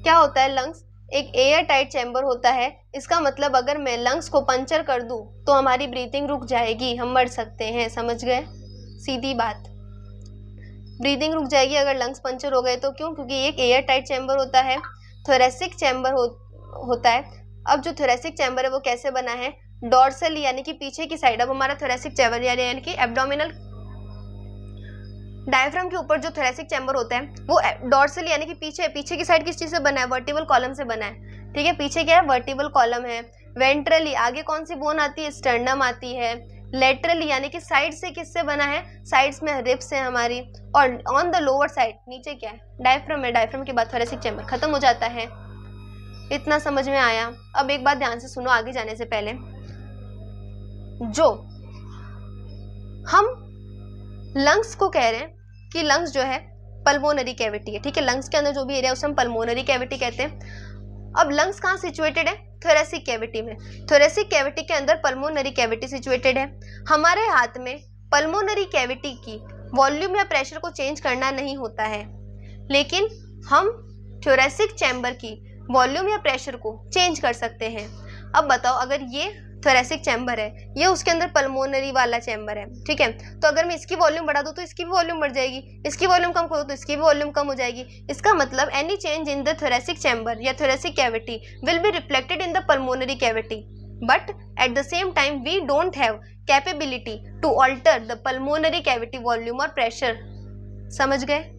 क्या होता है लंग्स, एक एयर टाइट चैम्बर होता है। इसका मतलब अगर मैं लंग्स को पंचर कर दूं तो हमारी ब्रीथिंग रुक जाएगी, हम मर सकते हैं। समझ गए, सीधी बात, ब्रीदिंग रुक जाएगी अगर लंग्स पंचर हो गए तो। क्यों, क्योंकि एक एयर टाइट चैम्बर होता है, थोरेसिक चैम्बर होता है। अब जो थोरेसिक चैम्बर है वो कैसे बना है, डॉर्सल यानी कि पीछे की साइड। अब हमारा थोरेसिक चैम्बर यानी कि एब्डोमिनल डायफ्राम के ऊपर जो थोरेसिक चैम्बर होता है वो डॉर्सल यानी कि पीछे की साइड किस चीज से बना है, वर्टिबल कॉलम से बना है। ठीक है, पीछे क्या है, वर्टिबल कॉलम है। वेंट्रली आगे कौन सी बोन आती है, स्टर्नम आती है। लेटरली यानी कि साइड से किससे बना है, साइड्स में रिब्स है हमारी। और ऑन द लोअर साइड नीचे क्या है, डायफ्राम है। डायफ्राम के बाद थोरेसिक चैम्बर खत्म हो जाता है। इतना समझ में आया। अब एक बात ध्यान से सुनो आगे जाने से पहले, जो हम लंग्स को कह रहे हैं कि लंग्स जो है पल्मोनरी कैविटी है। ठीक है, लंग्स के अंदर जो भी एरिया है उसे हम पल्मोनरी कैविटी कहते हैं। अब लंग्स कहाँ सिचुएटेड है, थोरेसिक कैविटी में। थोरेसिक कैविटी के अंदर पल्मोनरी कैविटी सिचुएटेड है। हमारे हाथ में पल्मोनरी कैविटी की वॉल्यूम या प्रेशर को चेंज करना नहीं होता है, लेकिन हम थोरेसिक चैम्बर की वॉल्यूम या प्रेशर को चेंज कर सकते हैं। अब बताओ, अगर ये थोरेसिक चैम्बर है, ये उसके अंदर पल्मोनरी वाला चैम्बर है, ठीक है, तो अगर मैं इसकी वॉल्यूम बढ़ा दूं तो इसकी भी वॉल्यूम बढ़ जाएगी, इसकी वॉल्यूम कम करूं तो इसकी भी वॉल्यूम कम हो जाएगी। इसका मतलब any change in the thoracic chamber या thoracic cavity will be reflected in the pulmonary cavity, but at the same time we don't have capability to alter the pulmonary cavity volume और प्रेशर। समझ गए,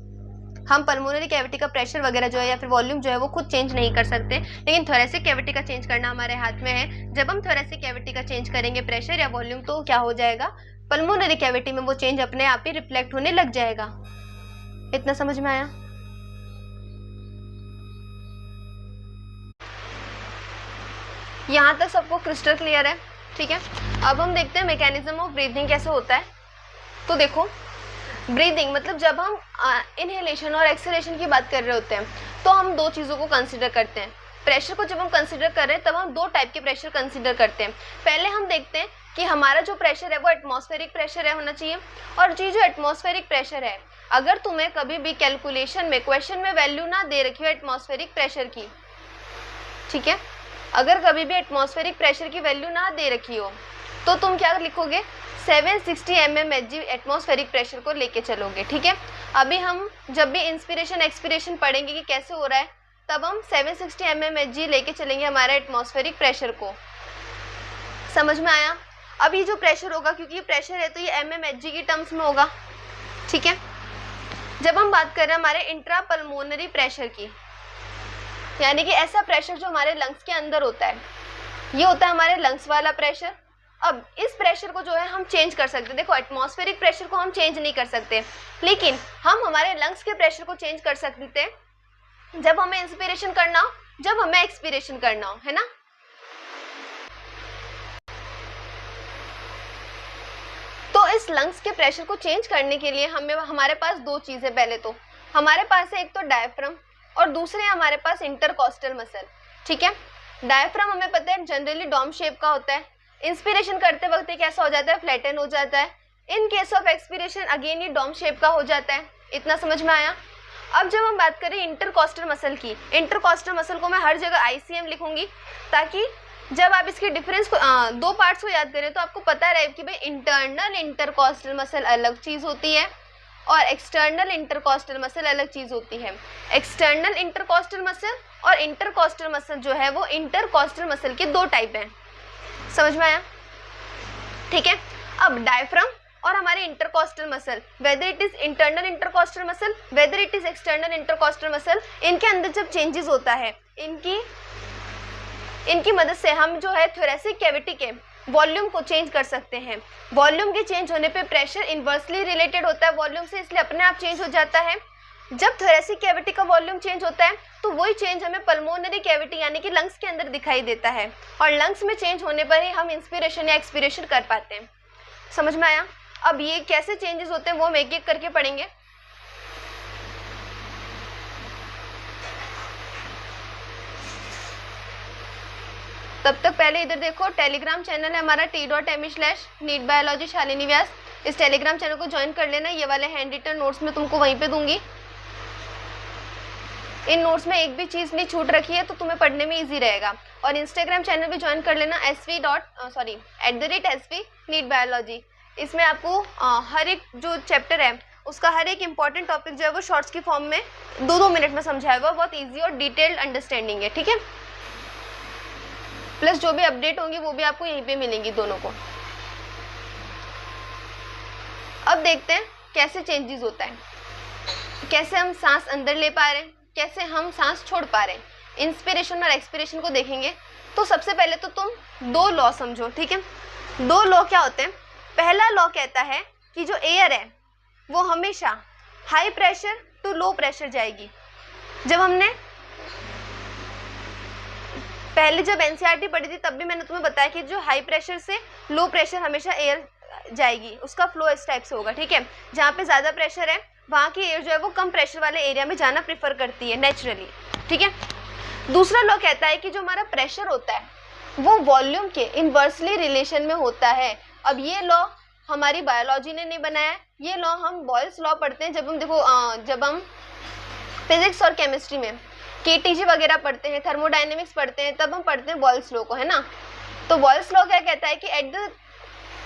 हम पल्मोनरी कैविटी का प्रेशर वगैरह जो है या फिर वॉल्यूम जो है वो खुद चेंज नहीं कर सकते, लेकिन थोरेसिक कैविटी का चेंज करना हमारे हाथ में है। जब हम थोरेसिक कैविटी का चेंज करेंगे प्रेशर या वॉल्यूम तो क्या हो जाएगा, पल्मोनरी कैविटी में वो चेंज अपने आप ही रिफ्लेक्ट होने लग जाएगा। इतना समझ में आया। यहाँ तक सबको क्रिस्टल क्लियर है, ठीक है। अब हम देखते हैं मैकेनिज्म ऑफ ब्रीथिंग कैसे होता है। तो देखो, ब्रीदिंग मतलब जब हम इनहेलेशन और एक्सहेलेशन की बात कर रहे होते हैं तो हम दो चीज़ों को कंसिडर करते हैं। प्रेशर को जब हम कंसिडर कर रहे हैं तब हम दो टाइप के प्रेशर कंसिडर करते हैं। पहले हम देखते हैं कि हमारा जो प्रेशर है वो एटमॉस्फेरिक प्रेशर है होना चाहिए। और जी जो एटमॉस्फेरिक प्रेशर है, अगर तुम्हें कभी भी कैलकुलेशन में क्वेश्चन में वैल्यू ना दे रखी हो एटमॉस्फेरिक प्रेशर की, ठीक है, अगर कभी भी एटमॉस्फेरिक प्रेशर की वैल्यू ना दे रखी हो तो तुम क्या लिखोगे, 760 mmHg एटमॉस्फेरिक प्रेशर को लेके चलोगे। ठीक है, अभी हम जब भी इंस्पिरेशन एक्सपिरेशन पढ़ेंगे कि कैसे हो रहा है, तब हम 760 mmHg लेके चलेंगे हमारा एटमॉस्फेरिक प्रेशर को। समझ में आया? अब ये जो प्रेशर होगा, क्योंकि ये प्रेशर है तो ये mmHg की टर्म्स में होगा, ठीक है। जब हम बात कर रहे हैं हमारे इंट्रा पल्मोनरी प्रेशर की, यानी कि ऐसा प्रेशर जो हमारे लंग्स के अंदर होता है, ये होता है हमारे लंग्स वाला प्रेशर। अब इस प्रेशर को जो है हम चेंज कर सकते हैं। देखो एटमॉस्फेरिक प्रेशर को हम चेंज नहीं कर सकते, लेकिन हम हमारे लंग्स के प्रेशर को चेंज कर सकते हैं जब हमें इंस्पिरेशन करना हो, जब हमें एक्सपीरेशन करना हो, है ना। तो इस लंग्स के प्रेशर को चेंज करने के लिए हमारे पास दो चीजें, पहले तो हमारे पास है एक तो डायफ्राम और दूसरे हमारे पास इंटरकॉस्टल मसल, ठीक है। डायफ्राम हमें पता है जनरली डॉम शेप का होता है, इंस्पिरेशन करते वक्त कैसा हो जाता है, फ्लैटन हो जाता है। In case of expiration again ये डॉम शेप का हो जाता है। इतना समझ में आया? अब जब हम बात करें इंटरकॉस्टल मसल की, इंटरकॉस्टल मसल को मैं हर जगह ICM लिखूंगी, ताकि जब आप इसके डिफरेंस को दो पार्ट्स को याद करें तो आपको पता रहे कि भाई इंटरनल इंटरकॉस्टल मसल अलग चीज होती है और एक्सटर्नल इंटरकॉस्टल मसल अलग चीज होती है। एक्सटर्नल इंटरकॉस्टल मसल और इंटरकॉस्टल मसल जो है वो इंटरकॉस्टल मसल के दो टाइप हैं। समझ में आया? ठीक है। अब डायफ्राम और हमारे intercostal muscle, whether it is internal intercostal muscle whether it is external intercostal muscle, इनके अंदर जब चेंजेस होता है, इनकी मदद से हम जो है थोरेसिक कैविटी के वॉल्यूम को चेंज कर सकते हैं। वॉल्यूम के चेंज होने पे प्रेशर इन्वर्सली रिलेटेड होता है वॉल्यूम से, इसलिए अपने आप चेंज हो जाता है। जब थोरेसिक कैविटी का वॉल्यूम चेंज होता है तो वही चेंज हमें पल्मोनरी कैविटी यानी कि लंग्स के अंदर दिखाई देता है, और लंग्स में चेंज होने पर ही हम इंस्पिरेशन या एक्सपीरेशन कर पाते हैं। समझ में आया? अब ये कैसे चेंजेस होते हैं वो हम एक एक करके पढ़ेंगे। तब तक पहले इधर देखो, टेलीग्राम चैनल है हमारा t.me/नीट-बायोलॉजी शालिनी व्यास। इस टेलीग्राम चैनल को ज्वाइन कर लेना, ये वाले हैंड रिटन नोट्स में तुमको वहीं पे दूंगी। इन नोट्स में एक भी चीज़ नहीं छूट रखी है तो तुम्हें पढ़ने में इजी रहेगा। और इंस्टाग्राम चैनल भी ज्वाइन कर लेना @नीट-बायोलॉजी। इसमें आपको हर एक जो चैप्टर है उसका हर एक इंपॉर्टेंट टॉपिक जो है वो शॉर्ट्स की फॉर्म में 2-2 मिनट में समझाया हुआ, बहुत ईजी और डिटेल्ड अंडरस्टैंडिंग है, ठीक है। प्लस जो भी अपडेट होंगी वो भी आपको यहीं पे मिलेंगी दोनों को। अब देखते हैं कैसे चेंजेस होता है, कैसे हम सांस अंदर ले पा रहे हैं, कैसे हम सांस छोड़ पा रहे हैं। इंस्पिरेशन और एक्सपिरेशन को देखेंगे तो सबसे पहले तो तुम दो लॉ समझो, ठीक है। दो लॉ क्या होते हैं? पहला लॉ कहता है कि जो एयर है वो हमेशा high pressure to low pressure जाएगी। जब हमने पहले जब NCERT पढ़ी थी तब भी मैंने तुम्हें बताया कि जो हाई प्रेशर से लो प्रेशर हमेशा एयर जाएगी, उसका फ्लो इस टाइप से होगा, ठीक है। जहाँ पे ज़्यादा प्रेशर है वहाँ की एयर जो है वो कम प्रेशर वाले एरिया में जाना प्रेफर करती है नेचुरली, ठीक है। दूसरा लॉ कहता है कि जो हमारा प्रेशर होता है वो वॉल्यूम के इन्वर्सली रिलेशन में होता है। अब ये लॉ हमारी बायोलॉजी ने नहीं बनाया है, ये लॉ हम बॉयल्स लॉ पढ़ते हैं जब हम जब हम फिजिक्स और केमिस्ट्री में KTG वगैरह पढ़ते हैं, थर्मोडायनेमिक्स पढ़ते हैं, तब हम पढ़ते हैं बॉयल्स लॉ को, है ना। तो बॉयल्स लॉ क्या कहता है कि एट द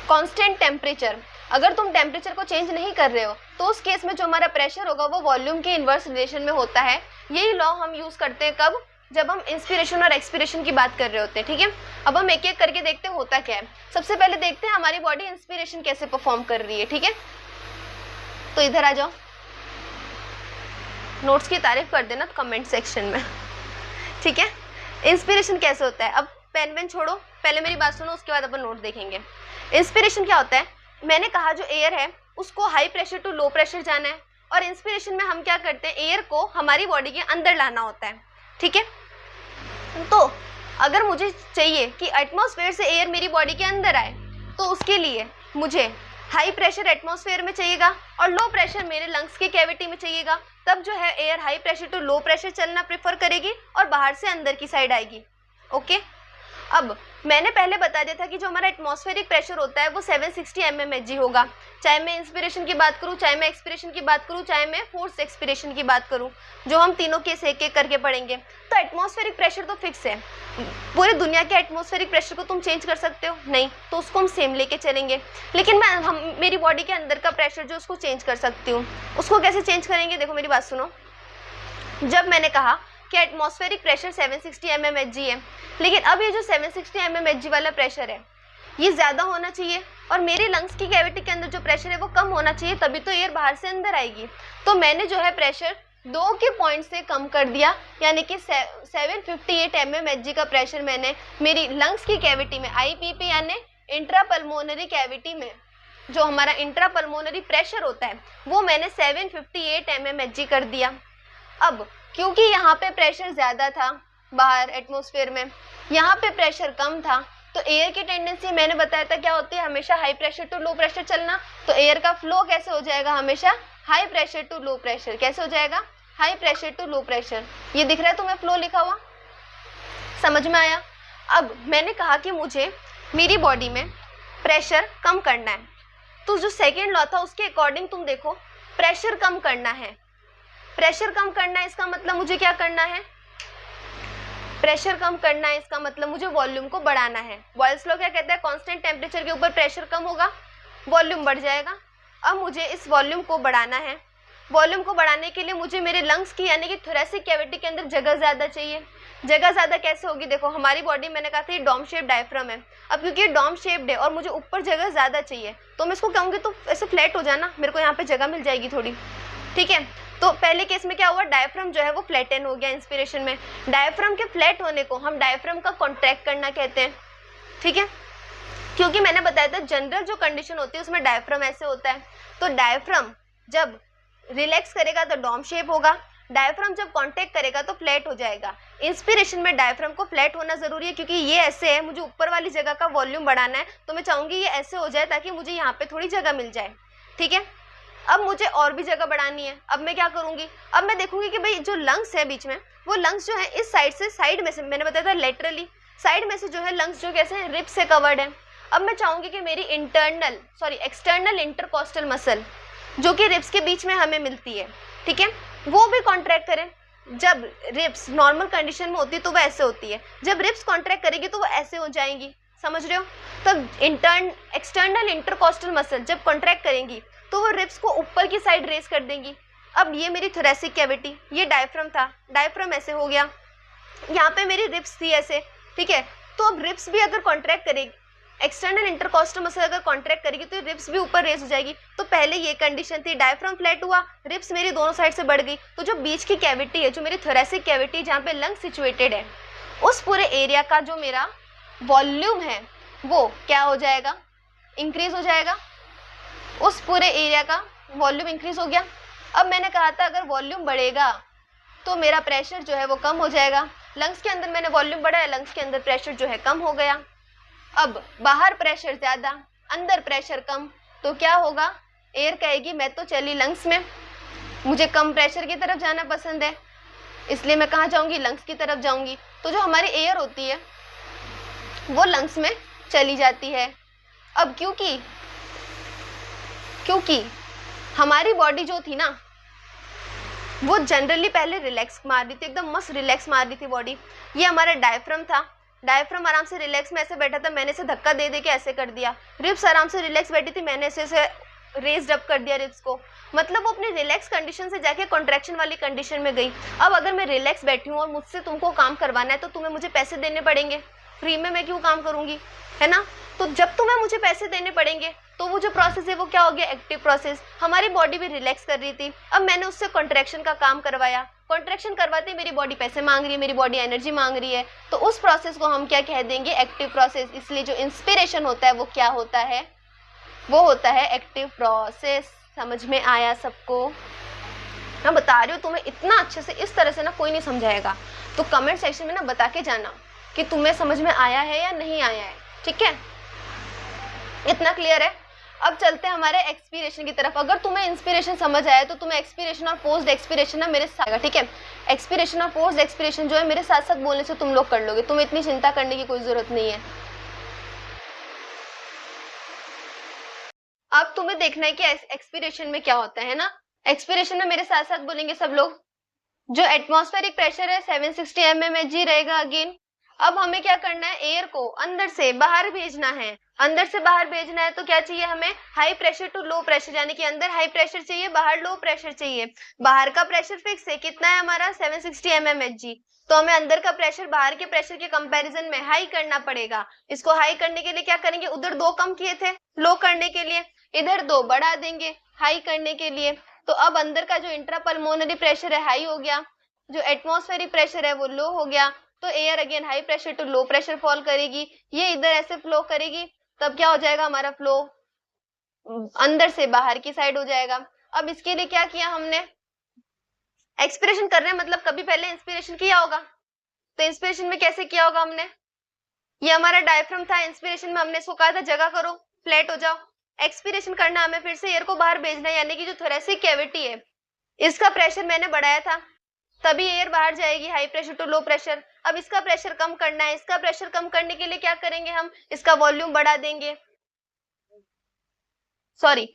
कांस्टेंट टेम्परेचर, अगर तुम टेम्परेचर को चेंज नहीं कर रहे हो तो उस केस में जो हमारा प्रेशर होगा वो वॉल्यूम के इन्वर्स रिलेशन में होता है। यही लॉ हम यूज करते हैं कब? जब हम इंस्पिरेशन और एक्सपिरेशन की बात कर रहे होते हैं, ठीक है। अब हम एक एक करके देखते हैं होता क्या है। सबसे पहले देखते हैं हमारी बॉडी इंस्पिरेशन कैसे परफॉर्म कर रही है, ठीक है। तो इधर आ जाओ, नोट्स की तारीफ कर देना कमेंट सेक्शन में, ठीक है। इंस्पिरेशन कैसे होता है? अब पेन वेन छोड़ो, पहले मेरी बात सुनो, उसके बाद अपन नोट देखेंगे। इंस्पिरेशन क्या होता है? मैंने कहा जो एयर है उसको high pressure to low pressure जाना है, और इंस्पिरेशन में हम क्या करते हैं, एयर को हमारी बॉडी के अंदर लाना होता है, ठीक है। तो अगर मुझे चाहिए कि एटमॉस्फेयर से एयर मेरी बॉडी के अंदर आए तो उसके लिए मुझे हाई प्रेशर एटमॉस्फेयर में चाहिएगा और लो प्रेशर मेरे लंग्स की कैविटी में चाहिएगा। तब जो है air high pressure to low pressure चलना प्रेफर करेगी और बाहर से अंदर की साइड आएगी, ओके। अब मैंने पहले बता दिया था कि जो हमारा एटमॉस्फेरिक प्रेशर होता है वो 760 mmHg होगा। चाहे मैं इंस्पिरेशन की बात करूँ, चाहे मैं एक्सपिरेशन की बात करूँ, चाहे मैं फोर्स एक्सपिरेशन की बात करूँ, जो हम तीनों केस एक एक करके पढ़ेंगे। तो एटमॉस्फेरिक प्रेशर तो फिक्स है। पूरी दुनिया के एटमॉस्फेरिक प्रेशर को तुम चेंज कर सकते हो? नहीं, तो उसको हम सेम लेके चलेंगे। लेकिन मेरी बॉडी के अंदर का प्रेशर जो उसको चेंज कर सकती हूँ, उसको कैसे चेंज करेंगे? देखो मेरी बात सुनो। जब मैंने कहा कि एटमॉस्फेरिक प्रेशर 760 mmHg है, लेकिन अब ये जो 760 mmHg वाला प्रेशर है ये ज्यादा होना चाहिए और मेरे लंग्स की कैविटी के अंदर जो प्रेशर है वो कम होना चाहिए, तभी तो एयर बाहर से अंदर आएगी। तो मैंने जो है प्रेशर 2 के पॉइंट से कम कर दिया, यानी कि 758 mmHg का प्रेशर मैंने मेरी लंग्स की कैविटी में, IPP यानी इंट्रापल्मोनरी कैविटी में जो हमारा इंट्रापल्मोनरी प्रेशर होता है वो मैंने 758 mmHg कर दिया। अब क्योंकि यहाँ पे प्रेशर ज्यादा था बाहर एटमॉस्फेयर में, यहाँ पे प्रेशर कम था, तो एयर की टेंडेंसी मैंने बताया था क्या होती है, हमेशा high pressure to low pressure चलना। तो एयर का फ्लो कैसे हो जाएगा, हमेशा high pressure to low pressure. कैसे हो जाएगा, high pressure to low pressure. ये दिख रहा है तुम्हें फ्लो लिखा हुआ, समझ में आया। अब मैंने कहा कि मुझे मेरी बॉडी में प्रेशर कम करना है, तो जो सेकेंड लॉ था उसके अकॉर्डिंग तुम देखो प्रेशर कम करना है। प्रेशर कम करना है इसका मतलब मुझे क्या करना है, प्रेशर कम करना है इसका मतलब मुझे वॉल्यूम को बढ़ाना है। बॉयल्स लॉ क्या कहता है, कांस्टेंट टेम्परेचर के ऊपर प्रेशर कम होगा, वॉल्यूम बढ़ जाएगा। अब मुझे इस वॉल्यूम को बढ़ाना है। वॉल्यूम को बढ़ाने के लिए मुझे मेरे लंग्स की यानी कि थोरेसिक कैविटी के अंदर जगह ज़्यादा चाहिए। जगह ज़्यादा कैसे होगी, देखो हमारी बॉडी मैंने कहा था ये डॉम शेप डायफ्राम है। अब क्योंकि ये डॉम शेप्ड है और मुझे ऊपर जगह ज़्यादा चाहिए, तो मैं इसको कहूँगी तो ऐसे फ्लैट हो जाना, मेरे को यहाँ पे जगह मिल जाएगी थोड़ी, ठीक है। तो पहले केस में क्या हुआ, डायफ्राम जो है वो फ्लैटन हो गया इंस्पिरेशन में। डायफ्राम के फ्लैट होने को हम डायफ्राम का कॉन्ट्रैक्ट करना कहते हैं, ठीक है। क्योंकि मैंने बताया था जनरल जो कंडीशन होती है उसमें डायफ्राम ऐसे होता है। तो डायफ्राम जब रिलैक्स करेगा तो डॉम शेप होगा, डायफ्राम जब कॉन्टैक्ट करेगा तो फ्लैट हो जाएगा। इंस्पिरेशन में डायफ्राम को फ्लैट होना जरूरी है, क्योंकि ये ऐसे है, मुझे ऊपर वाली जगह का वॉल्यूम बढ़ाना है, तो मैं चाहूंगी ये ऐसे हो जाए ताकि मुझे यहाँ पे थोड़ी जगह मिल जाए, ठीक है। अब मुझे और भी जगह बढ़ानी है, अब मैं क्या करूंगी, अब मैं देखूंगी कि भाई जो लंग्स है बीच में, वो लंग्स जो है इस साइड से, साइड में से, मैंने बताया था लेटरली साइड में से जो है लंग्स जो कैसे हैं, रिब्स से कवर्ड है। अब मैं चाहूंगी कि मेरी एक्सटर्नल इंटरकॉस्टल मसल जो कि रिब्स के बीच में हमें मिलती है, ठीक है, वो भी कॉन्ट्रैक्ट करें। जब रिब्स नॉर्मल कंडीशन में होती है तो वो ऐसे होती है, जब रिब्स कॉन्ट्रैक्ट करेगी तो वो ऐसे हो जाएंगी, समझ रहे हो। तब एक्सटर्नल इंटरकॉस्टल मसल जब कॉन्ट्रैक्ट करेंगी तो वो रिब्स को ऊपर की साइड रेस कर देंगी। अब ये मेरी थोरेसिक कैविटी, ये डायफ्राम था, डायफ्राम ऐसे हो गया, यहाँ पे मेरी रिब्स थी ऐसे, ठीक है। तो अब रिब्स भी अगर कॉन्ट्रैक्ट करेगी, एक्सटर्नल इंटरकॉस्टल मसल अगर कॉन्ट्रैक्ट करेगी तो रिब्स भी ऊपर रेस हो जाएगी। तो पहले ये कंडीशन थी, डायफ्राम फ्लैट हुआ, रिब्स मेरी दोनों साइड से बढ़ गई, तो जो बीच की कैविटी है, जो मेरी थोरेसिक कैविटी जहाँ पे लंग सिचुएटेड है, उस पूरे एरिया का जो मेरा वॉल्यूम है वो क्या हो जाएगा, इंक्रीज हो जाएगा। उस पूरे एरिया का वॉल्यूम इंक्रीज हो गया। अब मैंने कहा था अगर वॉल्यूम बढ़ेगा तो मेरा प्रेशर जो है वो कम हो जाएगा। लंग्स के अंदर मैंने वॉल्यूम बढ़ाया, लंग्स के अंदर प्रेशर जो है कम हो गया। अब बाहर प्रेशर ज्यादा, अंदर प्रेशर कम, तो क्या होगा, एयर कहेगी मैं तो चली लंग्स में, मुझे कम प्रेशर की तरफ जाना पसंद है, इसलिए मैं कहाँ जाऊंगी, लंग्स की तरफ जाऊंगी। तो जो हमारी एयर होती है वो लंग्स में चली जाती है। अब क्योंकि हमारी बॉडी जो थी ना वो जनरली पहले रिलैक्स मार रही थी, एकदम मस्त रिलैक्स मार रही थी बॉडी। ये हमारा डायफ्राम था, डायफ्राम आराम से रिलैक्स में ऐसे बैठा था, मैंने इसे धक्का दे दे के ऐसे कर दिया। रिब्स आराम से रिलैक्स बैठी थी, मैंने ऐसे रेज्ड अप कर दिया रिब्स को, मतलब वो अपनी रिलैक्स कंडीशन से जाके कॉन्ट्रैक्शन वाली कंडीशन में गई। अब अगर मैं रिलैक्स बैठी हूँ और मुझसे तुमको काम करवाना है तो तुम्हें मुझे पैसे देने पड़ेंगे, फ्री में मैं क्यों काम करूँगी, है ना। तो जब तुम्हें मुझे पैसे देने पड़ेंगे तो वो जो प्रोसेस है वो क्या हो गया, एक्टिव प्रोसेस। हमारी बॉडी भी रिलैक्स कर रही थी, अब मैंने उससे कॉन्ट्रैक्शन का काम करवाया, कॉन्ट्रैक्शन करवाते मेरी बॉडी पैसे मांग रही है, मेरी बॉडी एनर्जी मांग रही है, तो उस प्रोसेस को हम क्या कह देंगे, एक्टिव प्रोसेस। इसलिए जो इंस्पिरेशन होता है वो क्या होता है, वो होता है एक्टिव प्रोसेस। समझ में आया सबको, मैं बता रही हूँ तुम्हें इतना अच्छे से, इस तरह से ना कोई नहीं समझाएगा, तो कमेंट सेक्शन में ना बता के जाना कि तुम्हें समझ में आया है या नहीं आया है, ठीक है, इतना क्लियर है। अब चलते हैं हमारे एक्सपीरेशन की तरफ। अगर तुम्हें इंस्पिरेशन समझ आया तो तुम्हें एक्सपीरेशन और पोस्ट एक्सपीरेशन ना मेरे साथ, ठीक है, एक्सपीरेशन और पोस्ट एक्सपीरेशन जो है मेरे साथ साथ बोलने से तुम लोग कर लोगे, तुम्हें इतनी चिंता करने की कोई जरूरत नहीं है। अब तुम्हें देखना है कि एक्सपीरेशन में क्या होता है ना। एक्सपीरेशन में मेरे साथ साथ बोलेंगे सब लोग। जो एटमॉस्फेरिक प्रेशर है 760 mmHg रहेगा अगेन। अब हमें क्या करना है, एयर को अंदर से बाहर भेजना है। अंदर से बाहर भेजना है तो क्या चाहिए हमें, high pressure to low pressure, यानी कि अंदर हाई प्रेशर चाहिए, बाहर लो प्रेशर चाहिए। बाहर का प्रेशर फिक्स है, कितना है हमारा 760 mmHg, तो हमें अंदर का प्रेशर बाहर के प्रेशर के कंपैरिजन में हाई करना पड़ेगा। इसको हाई करने के लिए क्या करेंगे, उधर 2 कम किए थे लो करने के लिए, इधर 2 बढ़ा देंगे हाई करने के लिए। तो अब अंदर का जो इंट्रापल्मोनरी प्रेशर है हाई हो गया, जो एटमॉस्फेरिक प्रेशर है वो लो हो गया, तो air again high pressure to low pressure fall करेगी, ये इधर ऐसे फ्लो करेगी, तब क्या हो जाएगा हमारा फ्लो अंदर से बाहर की साइड हो जाएगा। अब इसके लिए क्या किया हमने, एक्सपिरेशन कर रहे हैं मतलब कभी पहले इंस्पिरेशन किया होगा, तो इंस्पिरेशन में कैसे किया होगा हमने, ये हमारा डायफ्राम था, इंस्पिरेशन में हमने इसको कहा था जगह करो फ्लैट हो जाओ। एक्सपिरेशन करना हमें फिर से एयर को बाहर भेजना है, यानी कि जो थोरेसिक कैविटी है इसका प्रेशर मैंने बढ़ाया था, तभी एयर बाहर जाएगी high pressure to low pressure. अब इसका प्रेशर कम करना है, इसका प्रेशर कम करने के लिए क्या करेंगे हम, इसका वॉल्यूम बढ़ा देंगे, सॉरी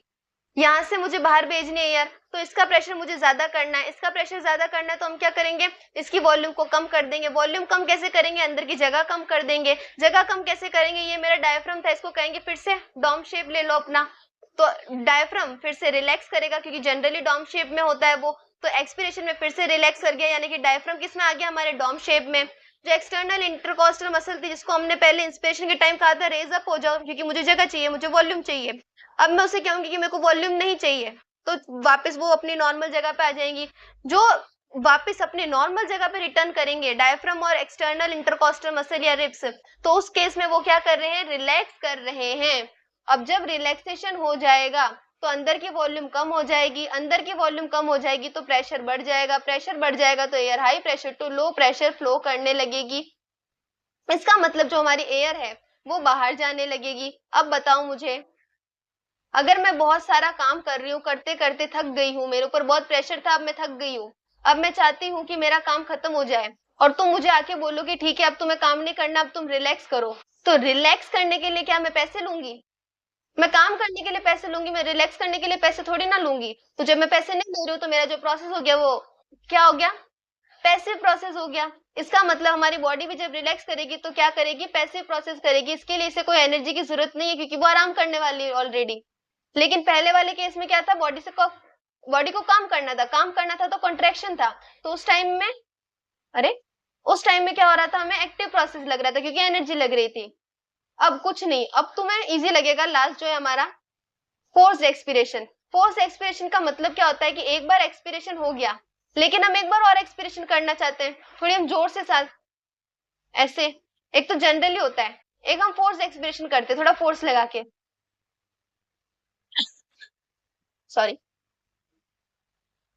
यहां से मुझे बाहर भेजनी है एयर, तो इसका प्रेशर मुझे ज्यादा करना है, इसका प्रेशर ज्यादा करना है तो हम क्या करेंगे, इसकी वॉल्यूम को कम कर देंगे। वॉल्यूम कम कैसे करेंगे, अंदर की जगह कम कर देंगे। जगह कम कैसे करेंगे, ये मेरा डायफ्राम था, इसको कहेंगे फिर से डॉम शेप ले लो अपना, तो डायफ्राम फिर से रिलैक्स करेगा क्योंकि जनरली डॉम शेप में होता है वो, तो एक्सपिरेशन में फिर से रिलैक्स कर गया, यानी कि डायफ्राम किस में आ गया, हमारे डॉम शेप में। जो एक्सटर्नल इंटरकोस्टल मसल थी जिसको हमने पहले इंस्पिरेशन के टाइम कहा था रेज अप हो जाओ क्योंकि मुझे जगह चाहिए, मुझे वॉल्यूम चाहिए, अब मैं उसे कहूंगी कि मेरे को वॉल्यूम नहीं चाहिए, तो वापस वो अपनी नॉर्मल जगह पे आ जाएंगी। जो वापस अपने नॉर्मल जगह पे रिटर्न करेंगे डायफ्राम और एक्सटर्नल इंटरकोस्टल मसल या रिब्स, तो उस केस में वो क्या कर रहे हैं, रिलैक्स कर रहे हैं। अब जब रिलैक्सेशन हो जाएगा तो अंदर की वॉल्यूम कम हो जाएगी, अंदर की वॉल्यूम कम हो जाएगी तो प्रेशर बढ़ जाएगा, प्रेशर बढ़ जाएगा तो air high pressure to low pressure flow करने लगेगी। इसका मतलब जो हमारी एयर है वो बाहर जाने लगेगी। अब बताओ मुझे, अगर मैं बहुत सारा काम कर रही हूँ, करते करते थक गई हूँ, मेरे ऊपर बहुत प्रेशर था, अब मैं थक गई हूँ, अब मैं चाहती हूँ कि मेरा काम खत्म हो जाए, और तुम मुझे आके बोलो कि ठीक है अब तुम्हें काम नहीं करना, अब तुम रिलैक्स करो, तो रिलैक्स करने के लिए क्या मैं पैसे लूंगी, मैं काम करने के लिए पैसे लूंगी, मैं रिलैक्स करने के लिए पैसे थोड़ी ना लूंगी। तो जब मैं पैसे नहीं ले रही हूँ तो मेरा जो प्रोसेस हो गया वो क्या हो गया, पैसिव प्रोसेस हो गया। इसका मतलब हमारी बॉडी भी जब रिलैक्स करेगी तो क्या करेगी, पैसिव प्रोसेस करेगी, इसके लिए इसे कोई एनर्जी की जरूरत नहीं है क्योंकि वो आराम करने वाली है ऑलरेडी। लेकिन पहले वाले केस में क्या था, बॉडी को काम करना था, काम करना था तो कॉन्ट्रैक्शन था, तो उस टाइम में उस टाइम में क्या हो रहा था, हमें एक्टिव प्रोसेस लग रहा था क्योंकि एनर्जी लग रही थी। अब कुछ नहीं, अब तुम्हें इजी लगेगा, लास्ट जो है हमारा फोर्स्ड एक्सपिरेशन। फोर्स्ड एक्सपिरेशन का मतलब क्या होता है कि एक बार एक्सपिरेशन हो गया लेकिन हम एक बार और एक्सपिरेशन करना चाहते हैं, थोड़ी हम जोर से साथ ऐसे, एक तो जनरली होता है, एक हम फोर्स एक्सपिरेशन करते हैं थोड़ा फोर्स लगा के, सॉरी,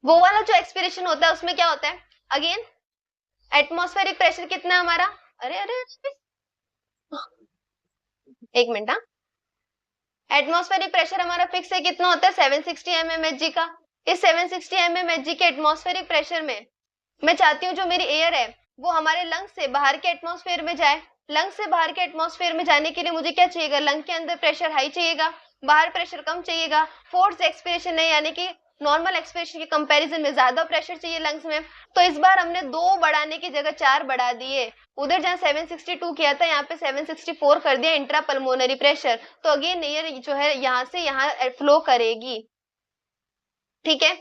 वो वाला जो एक्सपिरेशन होता है उसमें क्या होता है, अगेन एटमॉस्फेरिक प्रेशर कितना है हमारा, अरे अरे एक मिनट, हाँ, एटमॉस्फेरिक प्रेशर हमारा फिक्स है, कितना होता है 760 mmHg का। इस 760 mmHg के एटमॉस्फेरिक प्रेशर में मैं चाहती हूँ जो मेरी एयर है वो हमारे लंग से बाहर के एटमॉस्फेयर में जाए। लंग से बाहर के एटमॉस्फेयर में जाने के लिए मुझे क्या चाहिएगा, लंग के अंदर प्रेशर हाई चाहिएगा, बाहर प्रेशर कम चाहिएगा। फोर्स एक्सपिरेशन है यानी कि नॉर्मल एक्सपिरेशन के कंपैरिजन में ज्यादा प्रेशर चाहिए लंग्स में, तो इस बार हमने 2 बढ़ाने की जगह 4 बढ़ा दिए। उधर जहाँ 762 किया था यहाँ पे 764 कर दिया इंट्रा पल्मोनरी प्रेशर, तो अगेन एयर जो है यहाँ से यहाँ फ्लो करेगी। ठीक है,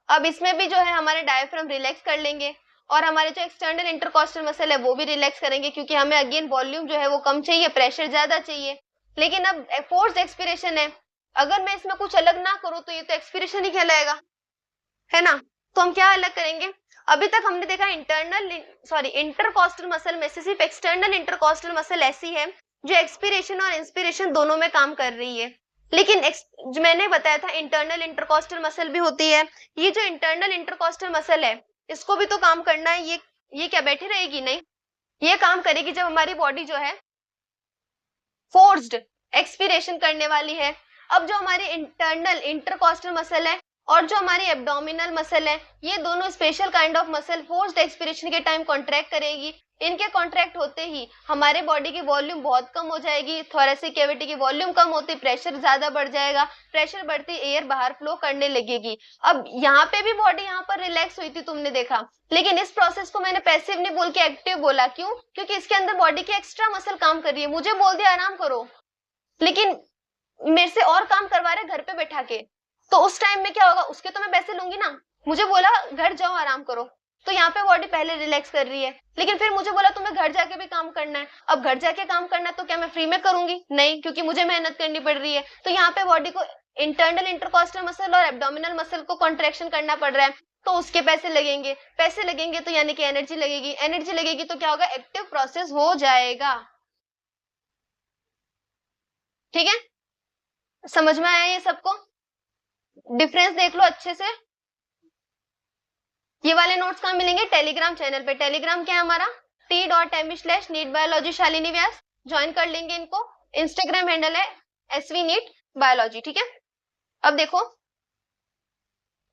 अब इसमें भी जो है हमारे डायफ्राम रिलैक्स कर लेंगे और हमारे जो एक्सटर्नल इंटरकोस्टल मसल है वो भी रिलैक्स करेंगे क्योंकि हमें अगेन वॉल्यूम जो है वो कम चाहिए, प्रेशर ज्यादा चाहिए। लेकिन अब फोर्स एक्सपिरेशन है, अगर मैं इसमें कुछ अलग ना करूं तो ये तो एक्सपिरेशन ही कहलाएगा, है ना। तो हम क्या अलग करेंगे, अभी तक हमने देखा इंटरकोस्टल मसल में से सिर्फ एक्सटर्नल इंटरकोस्टल मसल ऐसी है जो एक्सपिरेशन और इंस्पिरेशन दोनों में काम कर रही है। लेकिन जो मैंने बताया था इंटरनल इंटरकोस्टल मसल भी होती है, ये जो इंटरनल इंटरकोस्टल मसल है इसको भी तो काम करना है, ये क्या बैठी रहेगी, नहीं, ये काम करेगी जब हमारी बॉडी जो है फोर्स्ड एक्सपिरेशन करने वाली है। अब जो हमारी इंटरनल इंटरकोस्टल मसल है और जो हमारी एब्डोमिनल मसल है, ये दोनों special kind of muscle forced expiration के टाइम कॉन्ट्रैक्ट करेगी। इनके कॉन्ट्रैक्ट होते ही हमारे बॉडी की वॉल्यूम बहुत कम हो जाएगी, थोरेसिक कैविटी की वॉल्यूम कम होती, प्रेशर ज्यादा बढ़ जाएगा, प्रेशर बढ़ती एयर बाहर फ्लो करने लगेगी। अब यहाँ पे भी बॉडी यहाँ पर रिलैक्स हुई थी तुमने देखा, लेकिन इस प्रोसेस को मैंने पैसिव नहीं बोल के एक्टिव बोला, क्यों, क्योंकि इसके अंदर बॉडी की एक्स्ट्रा मसल काम कर रही है, मुझे बोल दिया आराम करो लेकिन मेरे से और काम करवा रहे घर पे बैठा के, तो उस टाइम में क्या होगा, उसके तो मैं पैसे लूंगी ना। मुझे बोला घर जाओ आराम करो, तो यहाँ पे बॉडी पहले रिलैक्स कर रही है, लेकिन फिर मुझे बोला तुम्हें घर जाके भी काम करना है। अब घर जाके काम करना है तो क्या मैं फ्री में करूंगी? नहीं, क्योंकि मुझे मेहनत करनी पड़ रही है। तो यहाँ पे बॉडी को इंटरनल इंटरकॉस्टल मसल और एब्डोमिनल मसल को कॉन्ट्रेक्शन करना पड़ रहा है, तो उसके पैसे लगेंगे। पैसे लगेंगे तो यानी कि एनर्जी लगेगी, एनर्जी लगेगी तो क्या होगा, एक्टिव प्रोसेस हो जाएगा। ठीक है, समझ में आया ये सबको? डिफरेंस देख लो अच्छे से। ये वाले नोट्स कहाँ मिलेंगे? टेलीग्राम चैनल पे। टेलीग्राम क्या है हमारा? t.me/नीट शालिनी व्यास। ज्वाइन कर लेंगे इनको। इंस्टाग्राम हैंडल है SV-NEET-BIOLOGY। ठीक है, अब देखो,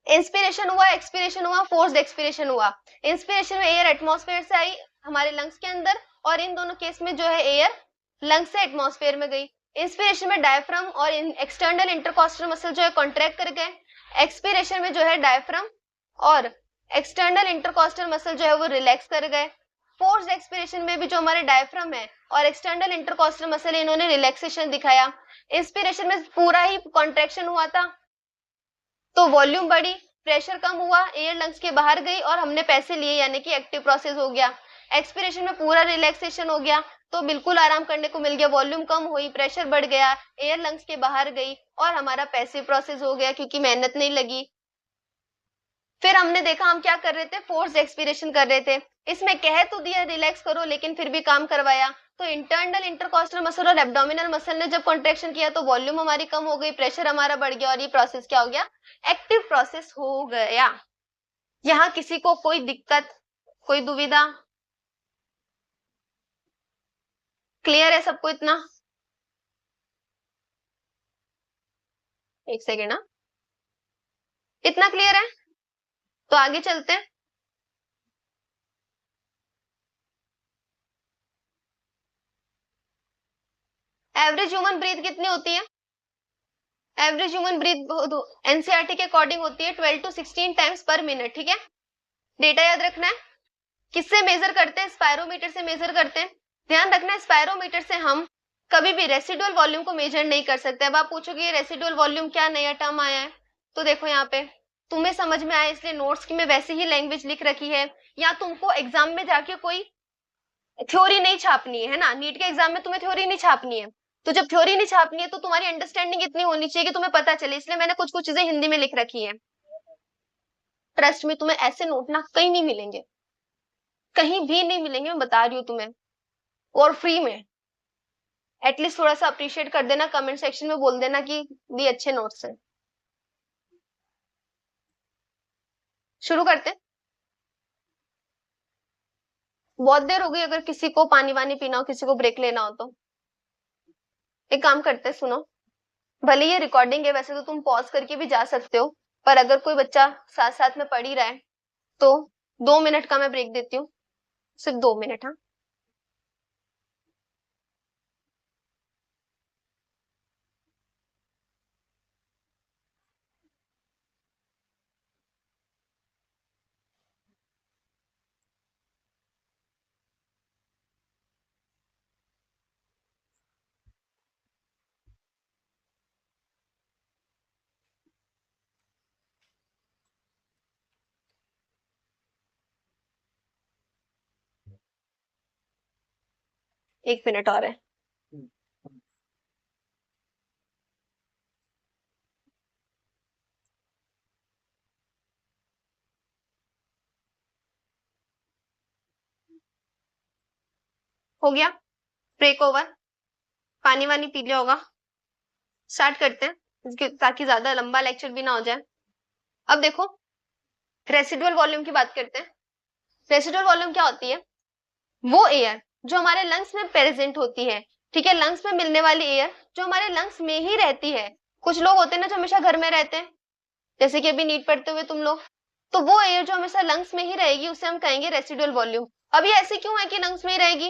इंस्पिरेशन हुआ, एक्सपिरेशन हुआ, फोर्स्ड एक्सपिरेशन हुआ। इंस्पिरेशन में एयर एटमॉस्फेयर से आई हमारे लंग्स के अंदर, और इन दोनों केस में जो है एयर लंग्स से एटमॉस्फेयर में गई। इंस्पिरेशन में डायफ्राम और एक्सटर्नल इंटरकॉस्टल मसल जो है कॉन्ट्रैक्ट कर गए। एक्सपिरेशन में जो है डायफ्राम और एक्सटर्नल इंटरकॉस्टल मसल जो है वो रिलैक्स कर गए। फोर्स्ड एक्सपिरेशन में भी जो हमारे डायफ्राम है और एक्सटर्नल इंटरकॉस्टल मसल है, इन्होंने रिलैक्सेशन दिखाया। इंस्पिरेशन में पूरा ही कॉन्ट्रैक्शन हुआ था, तो वॉल्यूम बढ़ी, प्रेशर कम हुआ, एयर लंग्स के बाहर गई और हमने पैसे लिए, यानी कि एक्टिव प्रोसेस हो गया। एक्सपिरेशन में पूरा रिलैक्सेशन हो गया, तो बिल्कुल आराम करने को मिल गया, वॉल्यूम कम हुई, प्रेशर बढ़ गया, एयर लंग्स के बाहर गई और हमारा पैसिव प्रोसेस हो गया, क्योंकि मेहनत नहीं लगी। फिर हमने देखा हम क्या कर रहे थे, फोर्स एक्सपिरेशन कर रहे थे। इसमें कह तो दिया रिलैक्स करो, लेकिन फिर भी काम करवाया। तो इंटरनल इंटरकॉस्टल मसल और एब्डोमिनल मसल ने जब कॉन्ट्रैक्शन किया तो वॉल्यूम हमारी कम हो गई, प्रेशर हमारा बढ़ गया और ये प्रोसेस क्या हो गया, एक्टिव प्रोसेस हो गया। यहाँ किसी को कोई दिक्कत, कोई दुविधा? क्लियर है सबको इतना? एक सेकेंड, ना इतना क्लियर है? तो आगे चलते हैं। एवरेज ह्यूमन ब्रीथ कितनी होती है? एवरेज ह्यूमन ब्रीथ एनसीईआरटी के अकॉर्डिंग होती है 12 to 16 टाइम्स पर मिनट। ठीक है, डेटा याद रखना है। किससे मेजर करते हैं? स्पायरोमीटर से मेजर करते हैं। ध्यान रखना है, स्पायरोमीटर से हम कभी भी रेसिडुअल वॉल्यूम को मेजर नहीं कर सकते। अब आप पूछोगे ये रेसिडुअल वॉल्यूम क्या नया टर्म आया है? तो देखो यहाँ पे तुम्हें समझ में आया, इसलिए नोट्स की में वैसे ही लैंग्वेज लिख रखी है, या तुमको एग्जाम में जाके कोई थ्योरी नहीं छापनी है ना। नीट के एग्जाम में तुम्हें थ्योरी नहीं छापनी है, तो जब थ्योरी नहीं छापनी है तो तुम्हारी अंडरस्टैंडिंग इतनी होनी चाहिए कि तुम्हें पता चले, इसलिए मैंने कुछ कुछ चीजें हिंदी में लिख रखी है। ट्रस्ट में तुम्हें ऐसे नोट ना कहीं नहीं मिलेंगे, कहीं भी नहीं मिलेंगे, मैं बता रही हूँ तुम्हें, और फ्री में। एटलीस्ट थोड़ा सा अप्रिशिएट कर देना, कमेंट सेक्शन में बोल देना कि दी अच्छे नोट्स हैं। शुरू करते हैं। बहुत देर हो गई, अगर किसी को पानी वानी पीना हो, किसी को ब्रेक लेना हो तो एक काम करते हैं, सुनो। भले ये रिकॉर्डिंग है, वैसे तो तुम पॉज करके भी जा सकते हो, पर अगर कोई बच्चा साथ साथ में पढ़ ही रहा है तो 2 मिनट का मैं ब्रेक देती हूँ, सिर्फ 2 मिनट। हाँ, एक मिनट और है। हो गया ब्रेक ओवर? पानी वानी पी लिया होगा। स्टार्ट करते हैं, ताकि ज्यादा लंबा लेक्चर भी ना हो जाए। अब देखो, रेसिडुअल वॉल्यूम की बात करते हैं। रेसिडुअल वॉल्यूम क्या होती है? वो एयर जो हमारे लंग्स में प्रेजेंट होती है, ठीक है, लंग्स में मिलने वाली एयर जो हमारे लंग्स में ही रहती है। कुछ लोग होते हैं ना जो हमेशा घर में रहते हैं, जैसे कि अभी नीट पढ़ते हुए तुम लोग, तो वो एयर जो हमेशा लंग्स में ही रहेगी उसे हम कहेंगे रेसिडुअल वॉल्यूम। अभी ऐसे क्यों है कि लंग्स में ही रहेगी?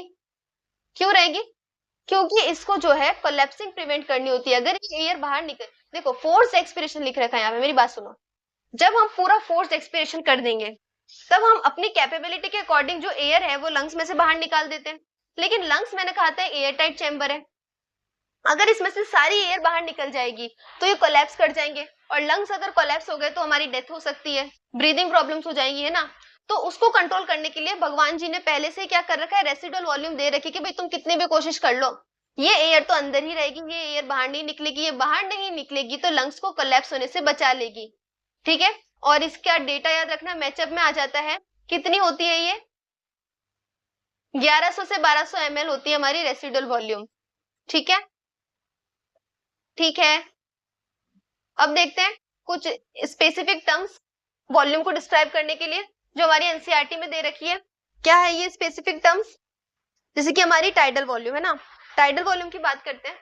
क्यों रहेगी? क्योंकि इसको जो है कोलैप्सिंग प्रिवेंट करनी होती है। अगर ये एयर बाहर निकल, देखो फोर्स एक्सपिरेशन लिख रखा है यहाँ पे, मेरी बात सुनो। जब हम पूरा फोर्स एक्सपिरेशन कर देंगे तब हम अपनी कैपेबिलिटी के अकॉर्डिंग जो एयर है वो लंग्स में से बाहर निकाल देते हैं, लेकिन लंग्स मैंने कहा था एयर टाइट चैम्बर है, अगर इसमें से सारी एयर बाहर निकल जाएगी तो ये कोलैप्स कर जाएंगे, और लंग्स अगर कोलैप्स हो गए तो हमारी डेथ हो सकती है, ब्रीदिंग प्रॉब्लम्स हो जाएंगी, है ना। तो उसको कंट्रोल करने के लिए भगवान जी ने पहले से क्या कर रखा है, रेसिडुअल वॉल्यूम दे रखी कि भाई तुम कितनी भी कोशिश कर लो, ये एयर तो अंदर ही रहेगी, ये एयर बाहर नहीं निकलेगी, ये बाहर नहीं निकलेगी तो लंग्स को कोलैप्स होने से बचा लेगी, ठीक है। और इसका डेटा याद रखना मैचअप में आ जाता है, कितनी होती है ये, 1100 से 1200 ml होती है हमारी रेसिडुअल वॉल्यूम, ठीक है। ठीक है, अब देखते हैं कुछ स्पेसिफिक टर्म्स वॉल्यूम को डिस्क्राइब करने के लिए जो हमारी एनसीईआरटी में दे रखी है। क्या है ये स्पेसिफिक टर्म्स, जैसे कि हमारी टाइडल वॉल्यूम है ना, टाइडल वॉल्यूम की बात करते हैं।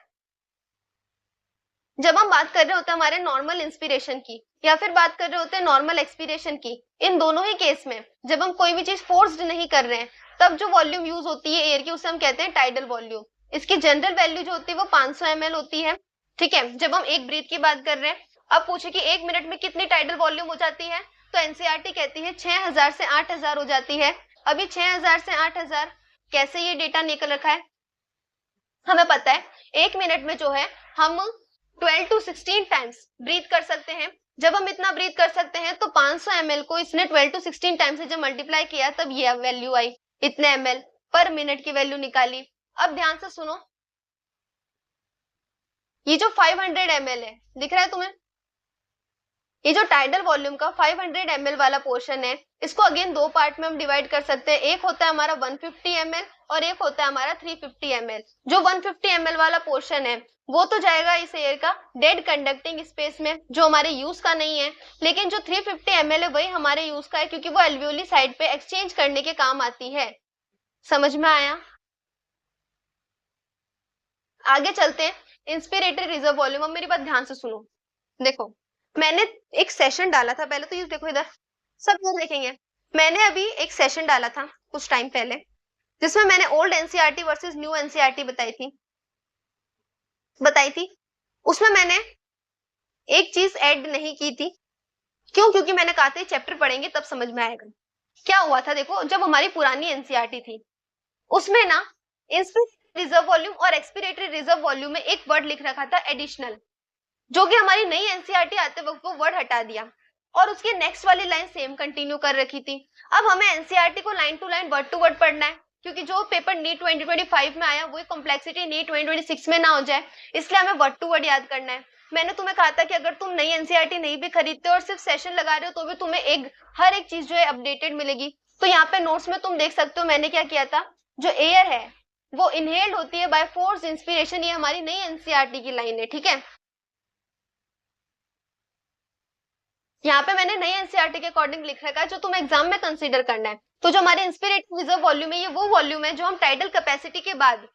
जब हम बात कर रहे होते हैं हमारे नॉर्मल इंस्पिरेशन की या फिर बात कर रहे होते हैं नॉर्मल एक्सपीरेशन की, इन दोनों ही केस में जब हम कोई भी चीज फोर्स्ड नहीं कर रहे हैं तब जो वॉल्यूम यूज होती है एयर की उसे हम कहते हैं टाइडल वॉल्यूम। इसकी जनरल वैल्यू जो होती है वो 500 ml होती है, ठीक है। जब हम एक ब्रीथ की बात कर रहे हैं, अब पूछे कि एक मिनट में कितनी टाइडल वॉल्यूम हो जाती है, तो एनसीईआरटी कहती है 6000 से 8000 हो जाती है। अभी 6000 से 8000 कैसे ये डेटा निकल रखा है, हमें पता है एक मिनट में जो है हम 12 to 16 टाइम्स ब्रीथ कर सकते हैं। जब हम इतना ब्रीथ कर सकते हैं तो 500 ml को इसने 12 to 16 टाइम से जब मल्टीप्लाई किया तब ये वैल्यू आई, इतने ml पर मिनट की वैल्यू निकाली। अब ध्यान से सुनो, ये जो 500 ml है दिख रहा है तुम्हें, ये जो टाइडल वॉल्यूम का 500 ml वाला पोर्शन है इसको अगेन दो पार्ट में हम डिवाइड कर सकते हैं। एक होता है हमारा 150 ml और एक होता है हमारा 350 ml। जो 150 ml वाला पोर्शन है वो तो जाएगा इस एयर का डेड कंडक्टिंग स्पेस में जो हमारे यूज का नहीं है, लेकिन जो 350 ml है वही हमारे यूज का है क्योंकि वो एल्वियोली साइड पे एक्सचेंज करने के काम आती है। समझ में आया? आगे चलते हैं, इंस्पिरेटरी रिजर्व वॉल्यूम। अब मेरी बात ध्यान से सुनो, देखो मैंने एक सेशन डाला था पहले, तो ये देखो इधर सब इधर देखेंगे, मैंने अभी एक सेशन डाला था कुछ टाइम पहले जिसमें मैंने old NCERT versus new NCERT बताई थी। उसमें मैंने एक चीज ऐड नहीं की थी, क्यों? क्योंकि मैंने कहा था चैप्टर पढ़ेंगे तब समझ में आएगा। क्या हुआ था देखो, जब हमारी पुरानी एनसीईआरटी थी उसमें ना इंस्पिरेटरी रिजर्व वॉल्यूम और एक्सपिरेटरी रिजर्व वॉल्यूम में एक वर्ड लिख रखा था एडिशनल, जो कि हमारी नई एनसीईआरटी आते वक्त वो वर्ड हटा दिया और उसकी नेक्स्ट वाली लाइन सेम कंटिन्यू कर रखी थी। अब हमें एनसीईआरटी को line to line word to word पढ़ना है क्योंकि जो पेपर नीट 2025 में आया वही कॉम्प्लेक्सिटी नीट 2026 में ना हो जाए, इसलिए हमें वर्ड टू वर्ड याद करना है। मैंने तुम्हें कहा था कि अगर तुम नई एनसीईआरटी नहीं भी खरीदते और सिर्फ सेशन लगा रहे हो तो भी तुम्हें हर एक चीज जो है अपडेटेड मिलेगी। तो यहाँ पे नोट्स में तुम देख सकते हो मैंने क्या किया था, जो एयर है वो इनहेल्ड होती है बाय फोर्स इंस्पिरेशन, ये हमारी नई एनसीईआरटी की लाइन है, ठीक है। यहाँ पे मैंने नई एनसीईआरटी के अकॉर्डिंग लिख रखा है जो तुम एग्जाम में कंसीडर करना है। तो जो हमारे इंस्पिरेटरी रिजर्व वॉल्यूम है ये वो वॉल्यूम है जो हम टाइडल कैपेसिटी के बाद,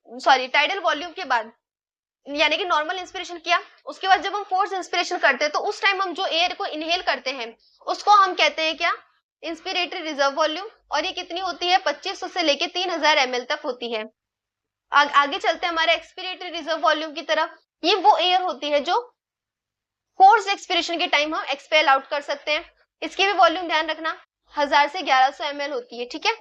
सॉरी टाइडल वॉल्यूम के बाद, यानी कि नॉर्मल इंस्पिरेशन किया उसके बाद जब हम फोर्स इंस्पिरेशन करते हैं तो उस टाइम हम जो एयर को इनहेल करते हैं उसको हम कहते हैं क्या, इंस्पिरेटरी रिजर्व वॉल्यूम। और ये कितनी होती है, 2500 से लेके 3000 ml तक होती है। आगे चलते हैं हमारे एक्सपिरेटरी रिजर्व वॉल्यूम की तरफ। ये वो एयर होती है जो फोर्स एक्सपिरेशन के टाइम हम एक्सपेल आउट कर सकते हैं। इसकी भी वॉल्यूम ध्यान रखना 1000 से 1100 ml होती है, ठीक है।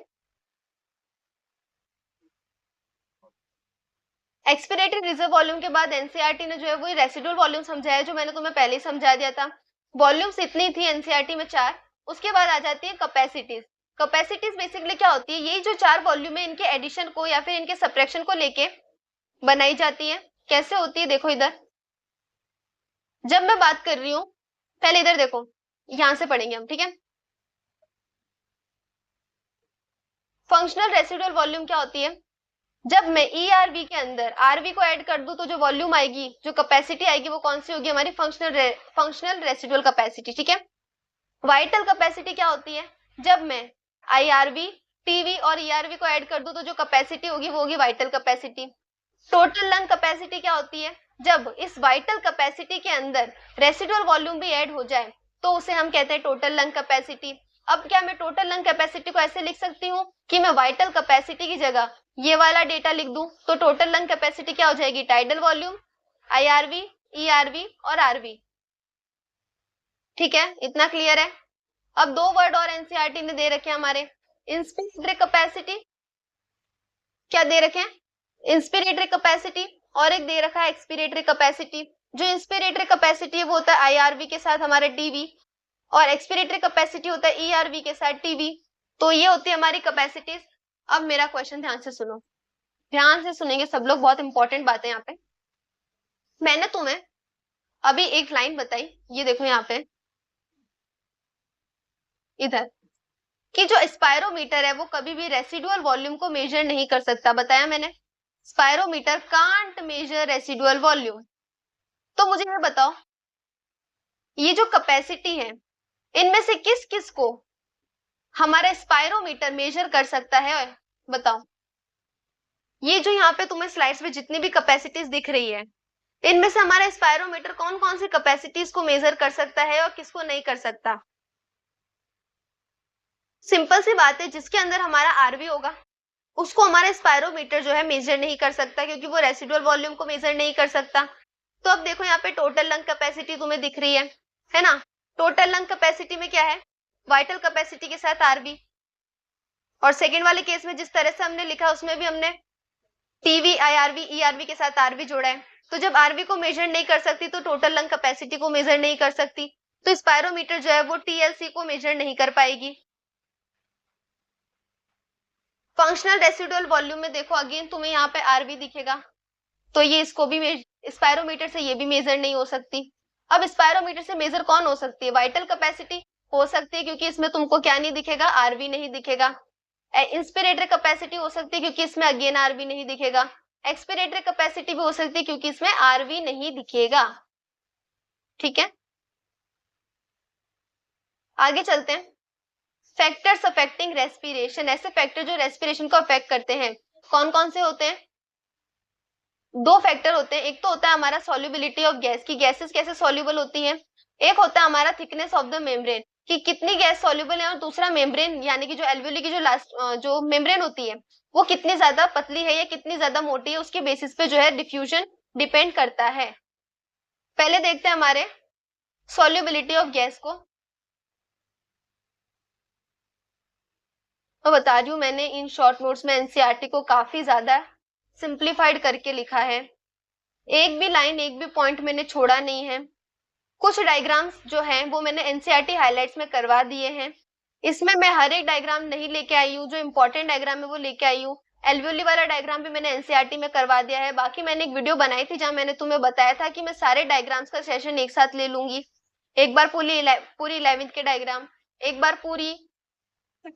एक्सपिरेटरी रिजर्व वॉल्यूम के बाद एनसीईआरटी ने जो है वही रेसिडुअल वॉल्यूम समझाया जो मैंने तुम्हें पहले ही समझा दिया था। वॉल्यूम्स इतनी थी एनसीईआरटी में 4। उसके बाद आ जाती है कैपेसिटीज। कैपेसिटीज बेसिकली क्या होती है, ये जो 4 वॉल्यूम है इनके एडिशन को या फिर इनके सब्ट्रैक्शन को लेके बनाई जाती है। कैसे होती है देखो इधर, जब मैं बात कर रही हूं, पहले इधर देखो, यहां से पढ़ेंगे हम, ठीक है। फंक्शनल रेसिडुअल वॉल्यूम क्या होती है, जब मैं ईआरवी के अंदर आरवी को ऐड कर दूं तो जो वॉल्यूम आएगी, जो कैपेसिटी आएगी वो कौन सी होगी, हमारी फंक्शनल रेसिडुअल कैपेसिटी, ठीक है। वाइटल कैपेसिटी क्या होती है, जब मैं आईआरवी, टीवी और ईआरवी को ऐड कर दूं तो जो कैपेसिटी होगी वो होगी vital capacity. Total lung capacity क्या होती है, जब इस वाइटल कैपेसिटी के अंदर रेसिडुअल वॉल्यूम भी ऐड हो जाए तो उसे हम कहते हैं टोटल लंग कैपेसिटी। अब क्या मैं टोटल लंग कैपेसिटी को ऐसे लिख सकती हूँ कि मैं वाइटल कैपेसिटी की जगह ये वाला डेटा लिख दूं तो टोटल लंग कैपेसिटी क्या हो जाएगी, टाइडल वॉल्यूम, आईआरवी, ईआरवी और आरवी, ठीक है। इतना क्लियर है। अब 2 वर्ड और एनसीईआरटी ने दे रखे हैं हमारे, इंस्पिरेटरी कैपेसिटी, क्या दे रखे हैं, इंस्पिरेटरी कैपेसिटी और एक दे रखा है एक्सपिरेटरी कैपेसिटी। जो इंस्पिरेटरी कैपेसिटी है वो होता है आईआरवी के साथ हमारा टीवी, और एक्सपिरेटरी कैपेसिटी होता है ईआरवी के साथ टीवी। तो ये होती है हमारी कैपेसिटीज। अब मेरा क्वेश्चन ध्यान से सुनो, ध्यान से सुनेंगे सब लोग, बहुत इंपॉर्टेंट बातें यहाँ पे। मैंने तुम्हें अभी एक लाइन बताई, ये देखो यहाँ पे इधर, कि जो स्पायरोमीटर है वो कभी भी रेसिडुअल वॉल्यूम को मेजर नहीं कर सकता। बताया मैंने, spirometer can't measure residual volume. तो मुझे ये बताओ, ये जो कैपेसिटी है इनमें से किस किस को हमारा स्पायरोमीटर मेजर कर सकता है? बताओ। ये जो यहाँ पे तुम्हें स्लाइड्स में जितनी भी कैपेसिटीज दिख रही है, इनमें से हमारा स्पायरोमीटर कौन कौन सी कैपेसिटीज को मेजर कर सकता है और किसको नहीं कर सकता? सिंपल सी बात है, जिसके अंदर हमारा आरवी होगा उसको हमारा स्पायरोमीटर जो है मेजर नहीं कर सकता, क्योंकि वो रेसिडुअल वॉल्यूम को मेजर नहीं कर सकता। तो अब देखो यहाँ पे टोटल लंग कैपेसिटी तुम्हें दिख रही है ना? टोटल लंग कैपेसिटी में क्या है? वाइटल कैपेसिटी के साथ आरवी। और सेकेंड वाले केस में जिस तरह से हमने लिखा उसमें भी हमने टीवी, आईआरवी, ईआरवी के साथ आरवी जोड़ा है। तो जब आरवी को मेजर नहीं कर सकती तो टोटल लंग कैपेसिटी को मेजर नहीं कर सकती, तो स्पायरोमीटर जो है वो टीएलसी को मेजर नहीं कर पाएगी। फंक्शनल रेसिडुअल वॉल्यूम में देखो अगेन तुम्हें यहाँ पे आरवी दिखेगा, तो ये इसको भी स्पायरोमीटर से ये भी मेजर नहीं हो सकती। अब स्पायरोमीटर से मेजर कौन हो सकती है? वाइटल कैपेसिटी हो सकती है, क्योंकि इसमें तुमको क्या नहीं दिखेगा? आरवी नहीं दिखेगा। इंस्पिरेटरी कैपेसिटी हो सकती है क्योंकि इसमें अगेन आरवी नहीं दिखेगा। एक्सपिरेटरी कैपेसिटी भी हो सकती है क्योंकि इसमें आरवी नहीं दिखेगा। ठीक है, आगे चलते हैं। फैक्टर्स अफेक्टिंग रेस्पिरेशन, ऐसे फैक्टर जो रेस्पिरेशन को अफेक्ट करते हैं कौन कौन से होते हैं? दो फैक्टर होते हैं, एक तो होता है हमारा सॉल्युबिलिटी ऑफ गैस, की गैसेस कैसे सॉल्युबल होती है। एक होता है हमारा थिकनेस ऑफ द मेम्ब्रेन, कि कितनी गैस सॉल्युबल है, और दूसरा मेम्ब्रेन यानी कि जो एल्वियोली की जो लास्ट जो मेम्ब्रेन होती है वो कितनी ज्यादा पतली है या कितनी ज्यादा मोटी है, उसके बेसिस पे जो है डिफ्यूजन डिपेंड करता है। पहले देखते हैं हमारे सॉल्युबिलिटी ऑफ गैस को। तो बता रही हूँ, मैंने इन शॉर्ट नोट्स में एनसीईआरटी को काफी ज्यादा सिंप्लीफाइड करके लिखा है, एक भी लाइन एक भी पॉइंट मैंने छोड़ा नहीं है। कुछ डायग्राम्स जो हैं वो मैंने एनसीईआरटी हाइलाइट्स में करवा दिए हैं, इसमें मैं हर एक डायग्राम नहीं लेके आई हूँ, जो इंपॉर्टेंट डायग्राम है वो लेके आई हूँ। एल्वियोली वाला डायग्राम भी मैंने एनसीईआरटी में करवा दिया है। बाकी मैंने एक वीडियो बनाई थी जहां मैंने तुम्हें बताया था कि मैं सारे डायग्राम्स का सेशन एक साथ ले लूंगी, एक बार पूरी 11th के डायग्राम, एक बार पूरी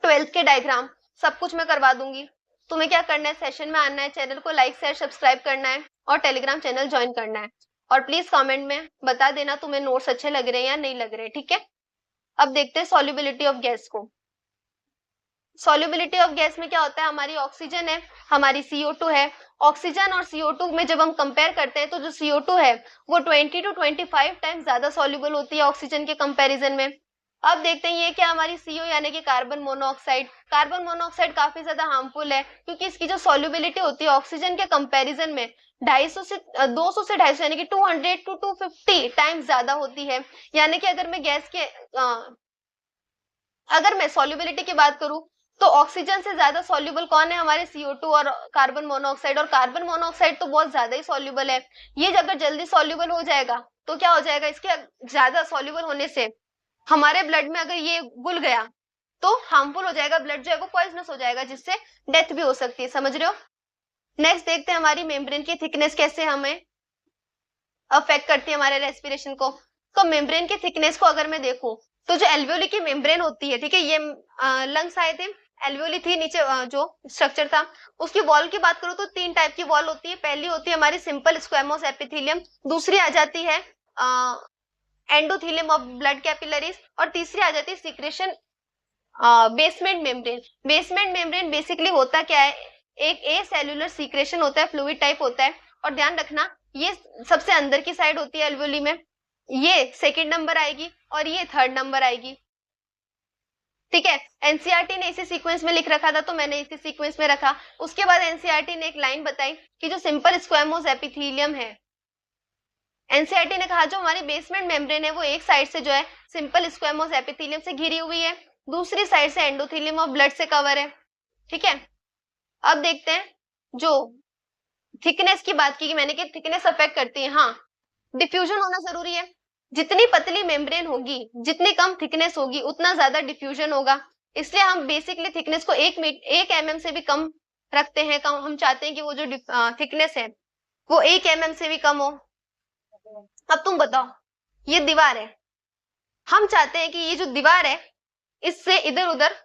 12th के डायग्राम, सब कुछ मैं करवा दूंगी। तुम्हें क्या करना है, सेशन में आना है, चैनल को लाइक शेयर सब्सक्राइब करना है और टेलीग्राम चैनल ज्वाइन करना है, और प्लीज कमेंट में बता देना तुम्हें नोट्स अच्छे लग रहे हैं या नहीं लग रहे। ठीक है, अब देखते हैं सॉल्युबिलिटी ऑफ गैस को। सॉल्युबिलिटी ऑफ गैस में क्या होता है, हमारी ऑक्सीजन है, हमारी CO2 है। ऑक्सीजन और CO2 में जब हम कंपेयर करते हैं तो जो CO2 है वो 20 to 25 टाइम्स ज्यादा सॉल्युबल होती है ऑक्सीजन के कंपैरिजन में। अब देखते हैं ये क्या, हमारी CO यानी कि कार्बन मोनोऑक्साइड। कार्बन मोनोऑक्साइड काफी ज्यादा हार्मफुल है क्योंकि इसकी जो सॉल्युबिलिटी होती है ऑक्सीजन के कंपैरिजन में 200 से 250 यानी कि 200 to 250 टाइम्स ज्यादा होती है। यानी कि अगर मैं गैस के अगर मैं सॉल्युबिलिटी की बात करूं तो ऑक्सीजन से ज्यादा सॉल्युबल कौन है, हमारे CO2 और कार्बन मोनोऑक्साइड। और कार्बन मोनोऑक्साइड तो बहुत ज्यादा ही सॉल्युबल है, ये अगर जल्दी सॉल्युबल हो जाएगा तो क्या हो जाएगा, इसके ज्यादा सॉल्युबल होने से हमारे ब्लड में अगर ये घुल गया तो हार्मफुल हो जाएगा, ब्लड जो है वो पॉइजनस हो जाएगा, जिससे डेथ भी हो सकती है। समझ रहे हो? नेक्स्ट देखते हैं हमारी मेम्ब्रेन की थिकनेस कैसे हमें अफेक्ट करती है हमारे रेस्पिरेशन को। तो मेम्ब्रेन की थिकनेस को अगर मैं देखूं तो जो एल्वियोली की मेम्ब्रेन होती है, ठीक है, ये लंग्स आए थे, एल्वियोली थी नीचे जो स्ट्रक्चर था, उसकी वॉल की बात करूं तो 3 टाइप की वॉल होती है। पहली होती है हमारी सिंपल स्क्वेमोस एपिथेलियम, दूसरी आ जाती है एंडोथेलियम ऑफ ब्लड कैपिलरीज, और तीसरी आ जाती है secretion basement membrane. Basement membrane basically होता क्या है, एक ए सेल्यूलर सीक्रेशन होता है, फ्लूइड टाइप होता है। और ध्यान रखना ये सबसे अंदर की साइड होती है एल्वियोली में, ये सेकंड नंबर आएगी और ये थर्ड नंबर आएगी। ठीक है, एनसीईआरटी ने इसी सीक्वेंस में लिख रखा था तो मैंने इसी सीक्वेंस में रखा। उसके बाद एनसीईआरटी ने एक लाइन बताई कि जो सिंपल स्क्वेमोस एपिथेलियम है, एनसीईआरटी ने कहा जो हमारी बेसमेंट मेम्ब्रेन है वो एक साइड से जो है सिंपल स्क्वेमोस एपिथेलियम से घिरी हुई है, दूसरी साइड से एंडोथेलियम ऑफ ब्लड से कवर है। ठीक है, अब देखते हैं जो थिकनेस की बात की मैंने कि थिकनेस अफेक्ट करती है, हाँ डिफ्यूजन होना जरूरी है। जितनी पतली मेम्ब्रेन होगी, जितनी कम थिकनेस होगी, उतना ज्यादा डिफ्यूजन होगा। इसलिए हम बेसिकली थिकनेस को 1 mm से भी कम रखते हैं। कम हम चाहते हैं कि वो जो थिकनेस है वो 1 mm से भी कम हो। अब तुम बताओ, ये दीवार है, हम चाहते हैं कि ये जो दीवार है इससे इधर उधर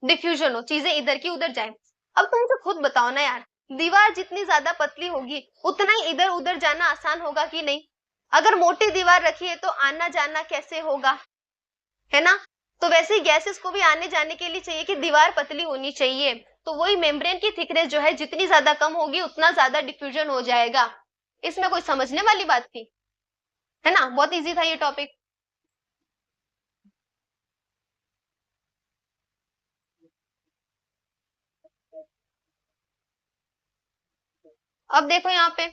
डिफ्यूजन हो, चीजें इधर की उधर जाए। अब तुम तो खुद बताओ ना यार, दीवार जितनी ज्यादा पतली होगी उतना ही इधर उधर जाना आसान होगा कि नहीं? अगर मोटी दीवार रखी है तो आना जाना कैसे होगा, है ना? तो वैसे ही गैसेस को भी आने जाने के लिए चाहिए कि दीवार पतली होनी चाहिए। तो वही मेम्ब्रेन की थिकनेस जो है जितनी ज्यादा कम होगी उतना ज्यादा डिफ्यूजन हो जाएगा। इसमें कोई समझने वाली बात थी? है ना, बहुत इजी था ये टॉपिक। अब देखो यहाँ पे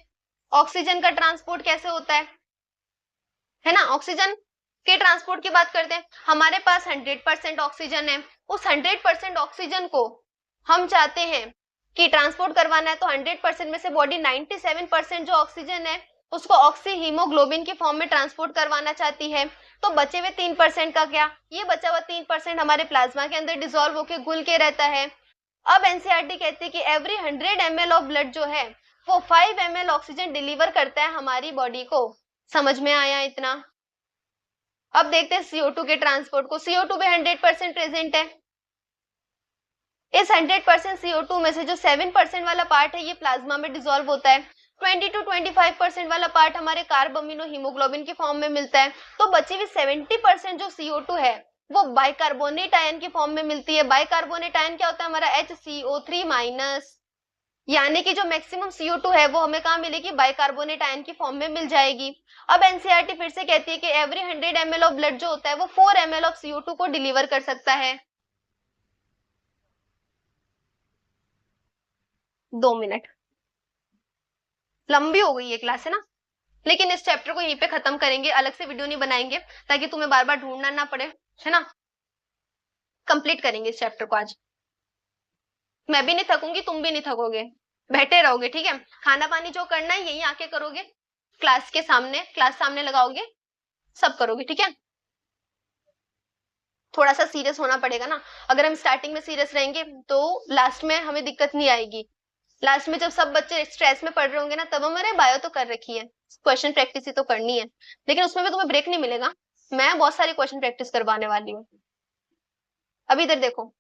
ऑक्सीजन का ट्रांसपोर्ट कैसे होता है ना? ऑक्सीजन के ट्रांसपोर्ट की बात करते हैं। हमारे पास 100% ऑक्सीजन है, उस 100% ऑक्सीजन को हम चाहते हैं कि ट्रांसपोर्ट करवाना है, तो 100% में से बॉडी 97% जो ऑक्सीजन है उसको ऑक्सी हीमोग्लोबिन की फॉर्म में ट्रांसपोर्ट करवाना चाहती है। तो बचे हुए 3% का क्या? ये बचा हुआ 3% हमारे प्लाज्मा के अंदर डिसॉल्व होकर घुल के रहता है। अब एनसीईआरटी कहती है कि एवरी 100 ml ऑफ ब्लड जो है वो 5 ml ऑक्सीजन डिलीवर करता है हमारी बॉडी को। समझ में आया इतना? अब देखते हैं CO2 के ट्रांसपोर्ट को। CO2 भी 100% प्रेजेंट है। इस 100% CO2 में से जो 7% वाला पार्ट है ये प्लाज्मा में डिसॉल्व होता है। 20 to 25% वाला पार्ट हमारे कार्ब अमीनो हीमोग्लोबिन की फॉर्म में मिलता है। तो बची हुई 70% जो CO2 है वो बाइकार्बोनेट आयन की फॉर्म में मिलती है। बाइकार्बोनेट आयन क्या होता है? हमारा HCO3-, यानी कि जो मैक्सिमम CO2 है वो हमें कहाँ मिलेगी? बाइकार्बोनेट आयन की फॉर्म में मिल जाएगी। अब एनसीईआरटी फिर से कहती है कि एवरी 100 ml ऑफ ब्लड जो होता है वो 4 ml ऑफ CO2 को डिलीवर कर सकता है। 2 मिनट, लंबी हो गई ये क्लास है ना, लेकिन इस चैप्टर को यहीं पे खत्म करेंगे, अलग से वीडियो नहीं बनाएंगे ताकि तुम्हें बार बार ढूंढना ना पड़े, है ना? कंप्लीट करेंगे इस चैप्टर को आज। मैं भी नहीं थकूंगी, तुम भी नहीं थकोगे, बैठे रहोगे, ठीक है? खाना पानी जो करना है यही आके करोगे, क्लास के सामने, क्लास सामने लगाओगे, सब करोगे, ठीक है? थोड़ा सा सीरियस होना पड़ेगा ना। अगर हम स्टार्टिंग में सीरियस रहेंगे तो लास्ट में हमें दिक्कत नहीं आएगी। लास्ट में जब सब बच्चे स्ट्रेस में पढ़ रहे होंगे ना, तब हमारे बायो तो कर रखी है, क्वेश्चन प्रैक्टिस ही तो करनी है, लेकिन उसमें भी तुम्हें ब्रेक नहीं मिलेगा। मैं बहुत सारी क्वेश्चन प्रैक्टिस करवाने वाली हूँ। अभी इधर देखो,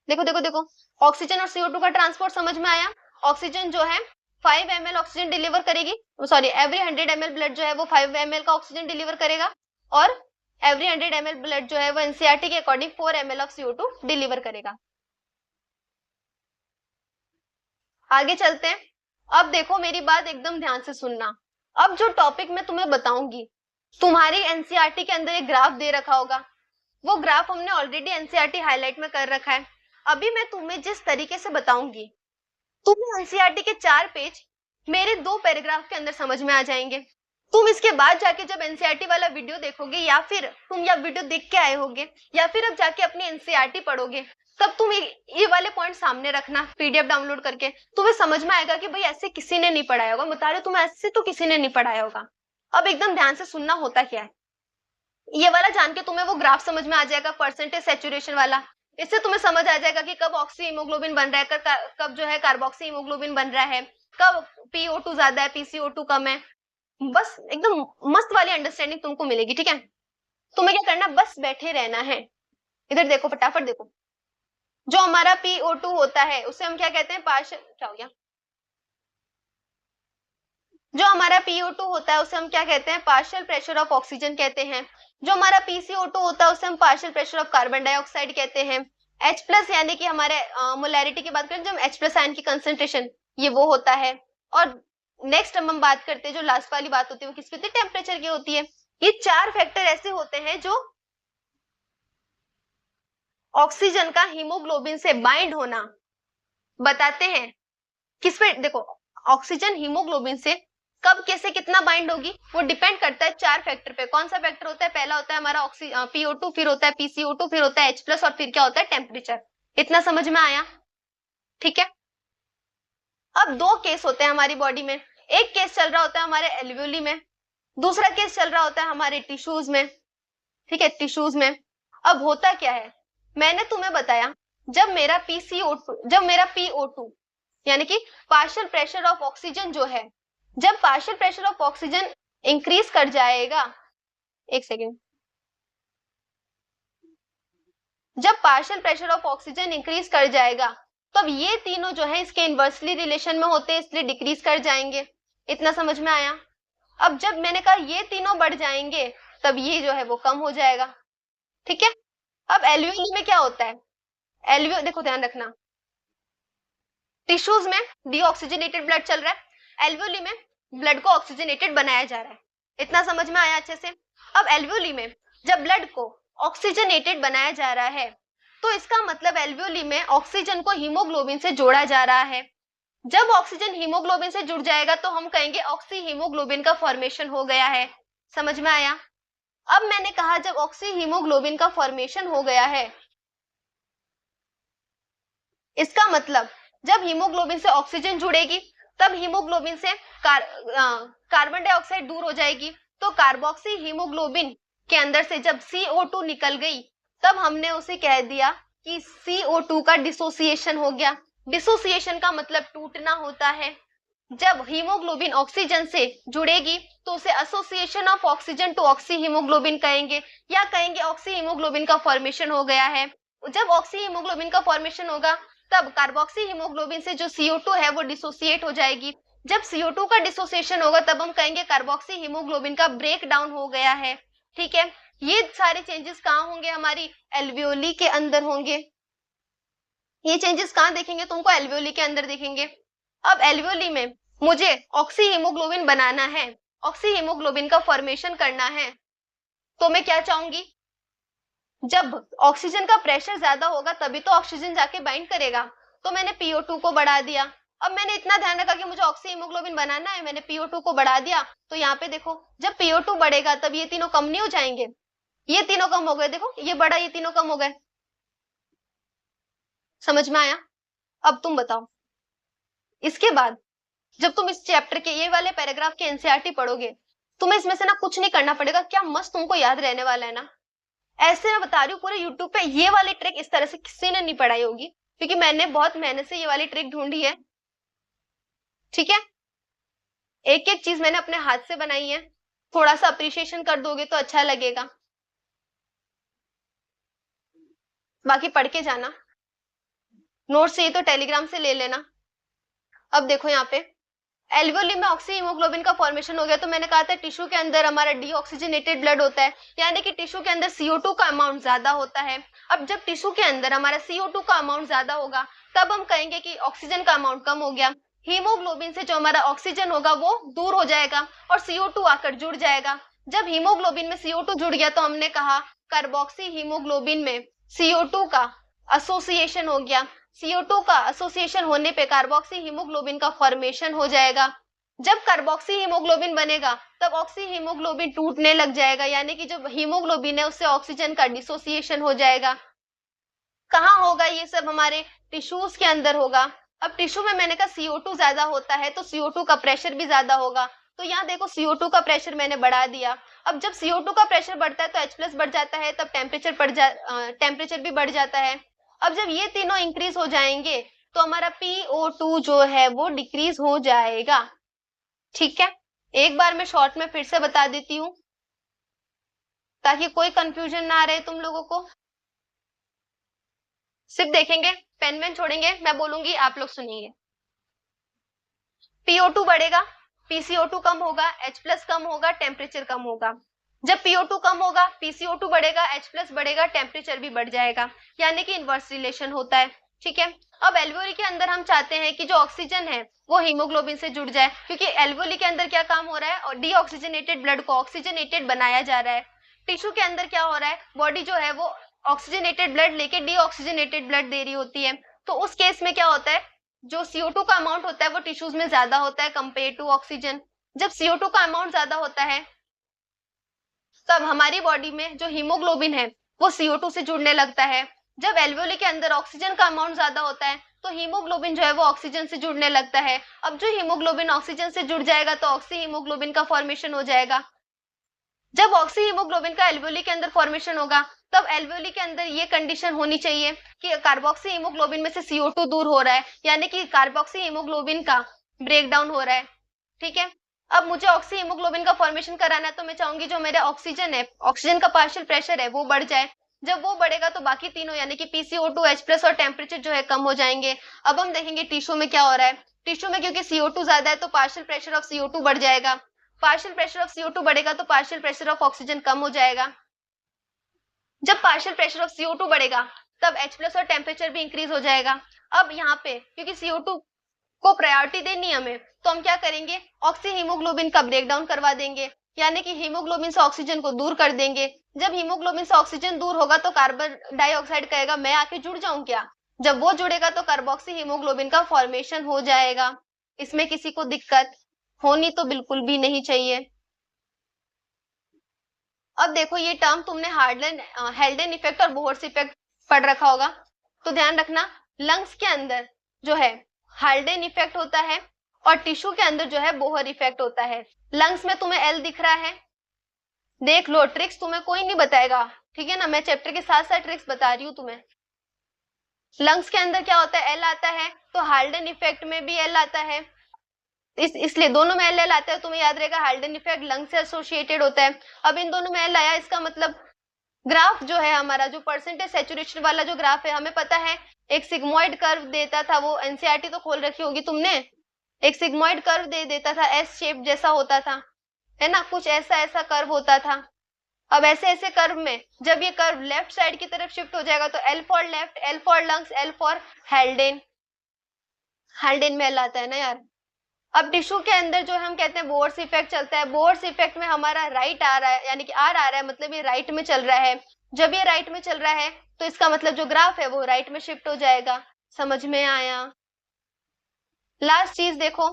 देखो देखो देखो, ऑक्सीजन और CO2 का ट्रांसपोर्ट समझ में आया। ऑक्सीजन जो है 5 ml ऑक्सीजन डिलीवर करेगी, सॉरी एवरी 100 ml ब्लड जो है वो 5 ml का ऑक्सीजन डिलीवर करेगा, और एवरी 100 ml ब्लड जो है वो एनसीईआरटी के according 4 ml of CO2 deliver करेगा। आगे चलते हैं। अब देखो मेरी बात एकदम ध्यान से सुनना। अब जो टॉपिक मैं तुम्हें बताऊंगी, तुम्हारी एनसीईआरटी के अंदर एक ग्राफ दे रखा होगा, वो ग्राफ हमने ऑलरेडी एनसीईआरटी हाईलाइट में कर रखा है। अभी मैं तुम्हें जिस तरीके से बताऊंगी, तुम्हें एनसीईआरटी के 4 पेज मेरे 2 पैराग्राफ के अंदर समझ में आ जाएंगे। तुम इसके बाद जाके जब एनसीईआरटी वाला वीडियो देखोगे, या फिर तुम या वीडियो देख के आए होगे, या फिर अब जाके अपनी एनसीईआरटी पढ़ोगे, तब तुम ये वाले पॉइंट सामने रखना पीडीएफ डाउनलोड करके, तुम्हें समझ में आएगा कि भाई ऐसे किसी ने नहीं पढ़ाया होगा। बता रहे तुम्हें, ऐसे तो किसी ने नहीं पढ़ाया होगा। अब एकदम ध्यान से सुनना होता क्या है। ये वाला जान के तुम्हें वो ग्राफ समझ में आ जाएगा, परसेंटेज सैचुरेशन वाला। इससे तुम्हें समझ आ जाएगा कि कब ऑक्सी हीमोग्लोबिन बन रहा है, कब जो है कार्बोक्सी हीमोग्लोबिन बन रहा है, कब PO2 ज्यादा है, PCO2 कम है। बस एकदम मस्त वाली अंडरस्टैंडिंग तुमको मिलेगी, ठीक है? तुम्हें क्या करना, बस बैठे रहना है। इधर देखो, फटाफट देखो। जो हमारा PO2 होता है उसे हम क्या कहते हैं? पार्शियल, क्या हो गया? जो हमारा PO2 होता है उसे हम क्या कहते हैं? पार्शियल प्रेशर ऑफ ऑक्सीजन कहते हैं। जो हमारा PCO2 होता है उसे हम partial pressure of carbon dioxide कहते हैं। H+ यानी कि हमारे मोलैरिटी की बात करें, जब H+ आयन की कंसेंट्रेशन ये वो होता है। और नेक्स्ट हम बात करते हैं, जो लास्ट वाली बात होती है वो किसकी होती है? टेम्परेचर की होती है। ये 4 फैक्टर ऐसे होते हैं जो ऑक्सीजन का हीमोग्लोबिन से बाइंड होना बताते हैं। किस पे? देखो, ऑक्सीजन हीमोग्लोबिन से कब कैसे कितना बाइंड होगी वो डिपेंड करता है 4 फैक्टर पे। कौन सा फैक्टर होता है? पहला होता है हमारा PO2, फिर होता है PCO2, फिर होता है H+, और फिर क्या होता है? टेम्परेचर। इतना समझ में आया? ठीक है। अब दो केस होते हैं हमारी बॉडी में, एक केस चल रहा होता है हमारे एल्वियोली में, दूसरा केस चल रहा होता है हमारे टिश्यूज में, ठीक है, टिश्यूज में। अब होता क्या है, मैंने तुम्हें बताया जब मेरा PO2 यानी कि पार्शियल प्रेशर ऑफ ऑक्सीजन जो है, जब partial pressure of oxygen increase कर जाएगा, एक सेकेंड, जब partial pressure of oxygen increase कर जाएगा तब ये तीनों जो है इसके इनवर्सली रिलेशन में होते हैं, इसलिए डिक्रीज कर जाएंगे। इतना समझ में आया। अब जब मैंने कहा ये तीनों बढ़ जाएंगे तब ये जो है वो कम हो जाएगा, ठीक है। अब एल्वियोली में क्या होता है, एल्वियो देखो ध्यान रखना, टिश्यूज में डीऑक्सीजनेटेड ब्लड चल रहा है, एल्वियोली में ब्लड को ऑक्सीजनेटेड बनाया जा रहा है। इतना समझ में आया अच्छे से। अब एल्वियोली में जब ब्लड को ऑक्सीजनेटेड बनाया जा रहा है तो इसका मतलब एल्वियोली में ऑक्सीजन को हीमोग्लोबिन से जोड़ा जा रहा है। जब ऑक्सीजन हीमोग्लोबिन से जुड़ जाएगा तो हम कहेंगे ऑक्सी हीमोग्लोबिन का फॉर्मेशन हो गया है। समझ में आया। अब मैंने कहा जब ऑक्सी हीमोग्लोबिन का फॉर्मेशन हो गया है, इसका मतलब जब हीमोग्लोबिन से ऑक्सीजन जुड़ेगी तब हीमोग्लोबिन से कार्बन डाइऑक्साइड दूर हो जाएगी, तो कार्बोक्सी हीमोग्लोबिन के अंदर से जब CO2 निकल गई तब हमने उसे कह दिया कि CO2 का डिसोसिएशन हो गया। डिसोसिएशन का मतलब टूटना होता है। जब हीमोग्लोबिन ऑक्सीजन से जुड़ेगी तो उसे association of oxygen to oxy haemoglobin कहेंगे, या कहेंगे ऑक्सी हीमोग्लोबिन का फॉर्मेशन हो गया है। जब ऑक्सी हीमोग्लोबिन का फॉर्मेशन होगा तब कार्बोक्सी हीमोग्लोबिन से जो CO2 है वो डिसोसिएट हो जाएगी। जब CO2 का डिसोसिएशन होगा तब हम कहेंगे कार्बोक्सी हीमोग्लोबिन का ब्रेक डाउन हो गया है, ठीक है। ये सारे चेंजेस कहाँ होंगे, हमारी एल्वियोली के अंदर होंगे। ये चेंजेस कहाँ देखेंगे तुमको, एल्वियोली के अंदर देखेंगे। अब एल्वियोली में मुझे ऑक्सी हीमोग्लोबिन बनाना है, ऑक्सी हीमोग्लोबिन का फॉर्मेशन करना है, तो मैं क्या चाहूंगी, जब ऑक्सीजन का प्रेशर ज्यादा होगा तभी तो ऑक्सीजन जाके बाइंड करेगा, तो मैंने PO2 को बढ़ा दिया। अब मैंने इतना ध्यान रखा कि मुझे ऑक्सी हीमोग्लोबिन बनाना है, मैंने PO2 को बढ़ा दिया, तो यहाँ पे देखो जब PO2 बढ़ेगा तब ये तीनों कम नहीं हो जाएंगे, ये तीनों कम हो गए, देखो ये बढ़ा, ये तीनों कम हो गए। समझ में आया। अब तुम बताओ, इसके बाद जब तुम इस चैप्टर के ये वाले पैराग्राफ के एनसीईआरटी पढ़ोगे, तुम्हें इसमें से ना कुछ नहीं करना पड़ेगा, क्या मस्त तुमको याद रहने वाला है ना। ऐसे मैं बता रही हूँ, पूरे यूट्यूब पे ये वाली ट्रिक इस तरह से किसी ने नहीं पढ़ाई होगी, क्योंकि मैंने बहुत मेहनत से ये वाली ट्रिक ढूंढी है, ठीक है। एक एक चीज मैंने अपने हाथ से बनाई है, थोड़ा सा अप्रिशिएशन कर दोगे तो अच्छा लगेगा। बाकी पढ़ के जाना, नोट चाहिए तो टेलीग्राम से ले लेना। अब देखो यहाँ पे एल्वियोली में ऑक्सी हीमोग्लोबिन का फॉर्मेशन हो गया, तो मैंने कहा था टिश्यू के अंदर हमारा डीऑक्सीजनेटेड ब्लड होता है, यानी कि टिश्यू के अंदर CO2 का अमाउंट ज्यादा होता है। अब जब टिश्यू के अंदर हमारा CO2 का अमाउंट ज्यादा होगा तब हम कहेंगे कि ऑक्सीजन का अमाउंट कम हो गया। हीमोग्लोबिन से जो हमारा ऑक्सीजन होगा वो दूर हो जाएगा और CO2 आकर जुड़ जाएगा। जब हीमोग्लोबिन में CO2 जुड़ गया तो हमने कहा कार्बोक्सी हीमोग्लोबिन में CO2 का एसोसिएशन हो गया। CO2 का एसोसिएशन होने पे कार्बोक्सी हीमोग्लोबिन का फॉर्मेशन हो जाएगा। जब कार्बोक्सी हीमोग्लोबिन बनेगा तब ऑक्सी हीमोग्लोबिन टूटने लग जाएगा, यानी कि जो हीमोग्लोबिन है उससे ऑक्सीजन का डिसोसिएशन हो जाएगा। कहाँ होगा ये सब, हमारे टिश्यूज के अंदर होगा। अब टिश्यू में मैंने कहा CO2 ज्यादा होता है तो CO2 का प्रेशर भी ज्यादा होगा, तो यहाँ देखो CO2 का प्रेशर मैंने बढ़ा दिया। अब जब CO2 का प्रेशर बढ़ता है तो H+ बढ़ जाता है, तब टेम्परेचर भी बढ़ जाता है। अब जब ये तीनों इंक्रीज हो जाएंगे तो हमारा PO2 जो है वो डिक्रीज हो जाएगा, ठीक है। एक बार मैं शॉर्ट में फिर से बता देती हूँ ताकि कोई कंफ्यूजन ना रहे तुम लोगों को। सिर्फ देखेंगे, पेन वेन छोड़ेंगे, मैं बोलूंगी आप लोग सुनेंगे। PO2 बढ़ेगा, PCO2 कम होगा, H+ कम होगा, टेम्परेचर कम होगा। जब PO2 कम होगा, PCO2 बढ़ेगा, H+ बढ़ेगा, टेम्परेचर भी बढ़ जाएगा, यानी कि इनवर्स रिलेशन होता है, ठीक है। अब एल्वियोली के अंदर हम चाहते हैं कि जो ऑक्सीजन है वो हीमोग्लोबिन से जुड़ जाए, क्योंकि एल्वियोली के अंदर क्या काम हो रहा है, और डीऑक्सीजनेटेड ब्लड को ऑक्सीजनेटेड बनाया जा रहा है। टिश्यू के अंदर क्या हो रहा है, बॉडी जो है वो ऑक्सीजनेटेड ब्लड लेके डीऑक्सीजनेटेड ब्लड दे रही होती है। तो उस केस में क्या होता है, जो CO2 का अमाउंट होता है वो टिश्यूज में ज्यादा होता है कंपेयर टू ऑक्सीजन। जब CO2 का अमाउंट ज्यादा होता है तब हमारी बॉडी में जो हीमोग्लोबिन है वो CO2 से जुड़ने लगता है। जब एल्वियोली के अंदर ऑक्सीजन का अमाउंट ज्यादा होता है तो हीमोग्लोबिन जो है वो ऑक्सीजन से जुड़ने लगता है। अब जो हीमोग्लोबिन ऑक्सीजन से जुड़ जाएगा तो ऑक्सी हीमोग्लोबिन का फॉर्मेशन हो जाएगा। जब ऑक्सी हीमोग्लोबिन का एल्वियोली के अंदर फॉर्मेशन होगा तब एल्वियोली के अंदर ये कंडीशन होनी चाहिए कि कार्बोक्सी हीमोग्लोबिन में से CO2 दूर हो रहा है, यानी कि कार्बोक्सी हीमोग्लोबिन का ब्रेक डाउन हो रहा है। ठीक है, अब मुझे ऑक्सी हीमोग्लोबिन का फॉर्मेशन कराना है तो मैं चाहूंगी जो मेरा ऑक्सीजन है, ऑक्सीजन का पार्शियल प्रेशर है वो बढ़ जाए। जब वो बढ़ेगा तो बाकी तीनों यानी कि PCO2, H+ और टेम्परेचर जो है कम हो जाएंगे। अब हम देखेंगे टिश्यू में क्या हो रहा है। टिश्यू में क्योंकि CO2 ज्यादा है तो पार्शियल प्रेशर ऑफ CO2 बढ़ जाएगा। पार्शियल प्रेशर ऑफ CO2 बढ़ेगा तो पार्शियल प्रेशर ऑफ ऑक्सीजन कम हो जाएगा। जब पार्शियल प्रेशर ऑफ CO2 बढ़ेगा तब H+ और टेम्परेचर भी इंक्रीज हो जाएगा। अब यहाँ पे क्योंकि CO2 को प्रायोरिटी देनी है हमें तो हम क्या करेंगे, ऑक्सी हीमोग्लोबिन का ब्रेक डाउन करवा देंगे, यानी कि हीमोग्लोबिन से ऑक्सीजन को दूर कर देंगे। जब हीमोग्लोबिन से ऑक्सीजन दूर होगा तो कार्बन डाइऑक्साइड कहेगा मैं आके जुड़ जाऊं क्या। जब वो जुड़ेगा तो कार्बोक्सी हीमोग्लोबिन का फॉर्मेशन हो जाएगा। इसमें किसी को दिक्कत होनी तो बिल्कुल भी नहीं चाहिए। अब देखो ये टर्म तुमने हेल्डेन इफेक्ट और बोहर्स इफेक्ट पढ़ रखा होगा, तो ध्यान रखना लंग्स के अंदर जो है हेल्डेन इफेक्ट होता है और टिश्यू के अंदर जो है बोहर इफेक्ट होता है। लंग्स में तुम्हें एल दिख रहा है, देख लो, ट्रिक्स तुम्हें कोई नहीं बताएगा, ठीक है ना, मैं चैप्टर के साथ साथ ट्रिक्स बता रही हूँ तुम्हें। लंग्स के अंदर क्या होता है, एल आता है, तो हेल्डेन इफेक्ट में भी एल आता है, इसलिए दोनों में एल आता है। तुम्हें याद रहेगा हेल्डेन इफेक्ट लंग से एसोसिएटेड होता है। अब इन दोनों में एल आया, इसका मतलब ग्राफ जो है हमारा, जो परसेंटेज सैचुरेशन वाला जो ग्राफ है, हमें पता है एक सिग्मोइड कर्व देता था, वो एनसीईआरटी तो खोल रखी होगी तुमने, एक सिग्मोइड कर्व दे देता था, एस शेप जैसा होता था, है ना, कुछ ऐसा ऐसा कर्व होता था। अब ऐसे ऐसे कर्व में जब ये कर्व लेफ्ट साइड की तरफ शिफ्ट हो जाएगा तो L for left, L for lungs, L for हेल्डेन, हेल्डेन में एल आता है ना यार। अब टिश्यू के अंदर जो हम कहते हैं बोर्स इफेक्ट चलता है, बोर्स इफेक्ट में हमारा राइट आ रहा है, यानी कि आर आ रहा है, मतलब ये राइट में चल रहा है। जब ये राइट में चल रहा है तो इसका मतलब जो ग्राफ है वो राइट में शिफ्ट हो जाएगा। समझ में आया। लास्ट चीज देखो,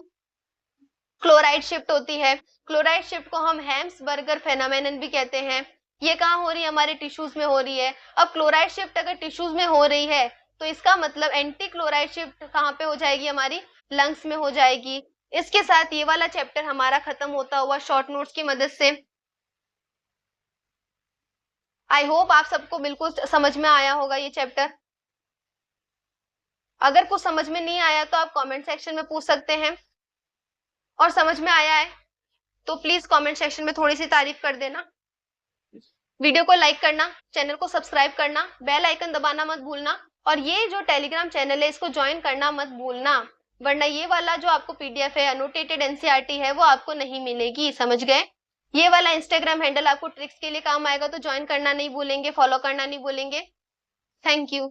क्लोराइड शिफ्ट होती है। क्लोराइड शिफ्ट को हम हैम्सबर्गर फेनोमेनन भी कहते हैं। ये कहाँ हो रही है, हमारे टिश्यूज में हो रही है। अब क्लोराइड शिफ्ट अगर टिश्यूज में हो रही है तो इसका मतलब एंटी क्लोराइड शिफ्ट कहाँ पे हो जाएगी, हमारी लंग्स में हो जाएगी। इसके साथ ये वाला चैप्टर हमारा खत्म होता हुआ शॉर्ट नोट्स की मदद से। आई होप आप सबको बिल्कुल समझ में आया होगा ये चैप्टर। अगर कुछ समझ में नहीं आया तो आप कमेंट सेक्शन में पूछ सकते हैं, और समझ में आया है तो प्लीज कमेंट सेक्शन में थोड़ी सी तारीफ कर देना। वीडियो को लाइक करना, चैनल को सब्सक्राइब करना, बेल आइकन दबाना मत भूलना, और ये जो टेलीग्राम चैनल है इसको ज्वाइन करना मत भूलना, वरना ये वाला जो आपको पीडीएफ है, अनोटेटेड एनसीईआरटी है, वो आपको नहीं मिलेगी। समझ गए। ये वाला इंस्टाग्राम हैंडल आपको ट्रिक्स के लिए काम आएगा, तो ज्वाइन करना नहीं भूलेंगे, फॉलो करना नहीं भूलेंगे। Thank you.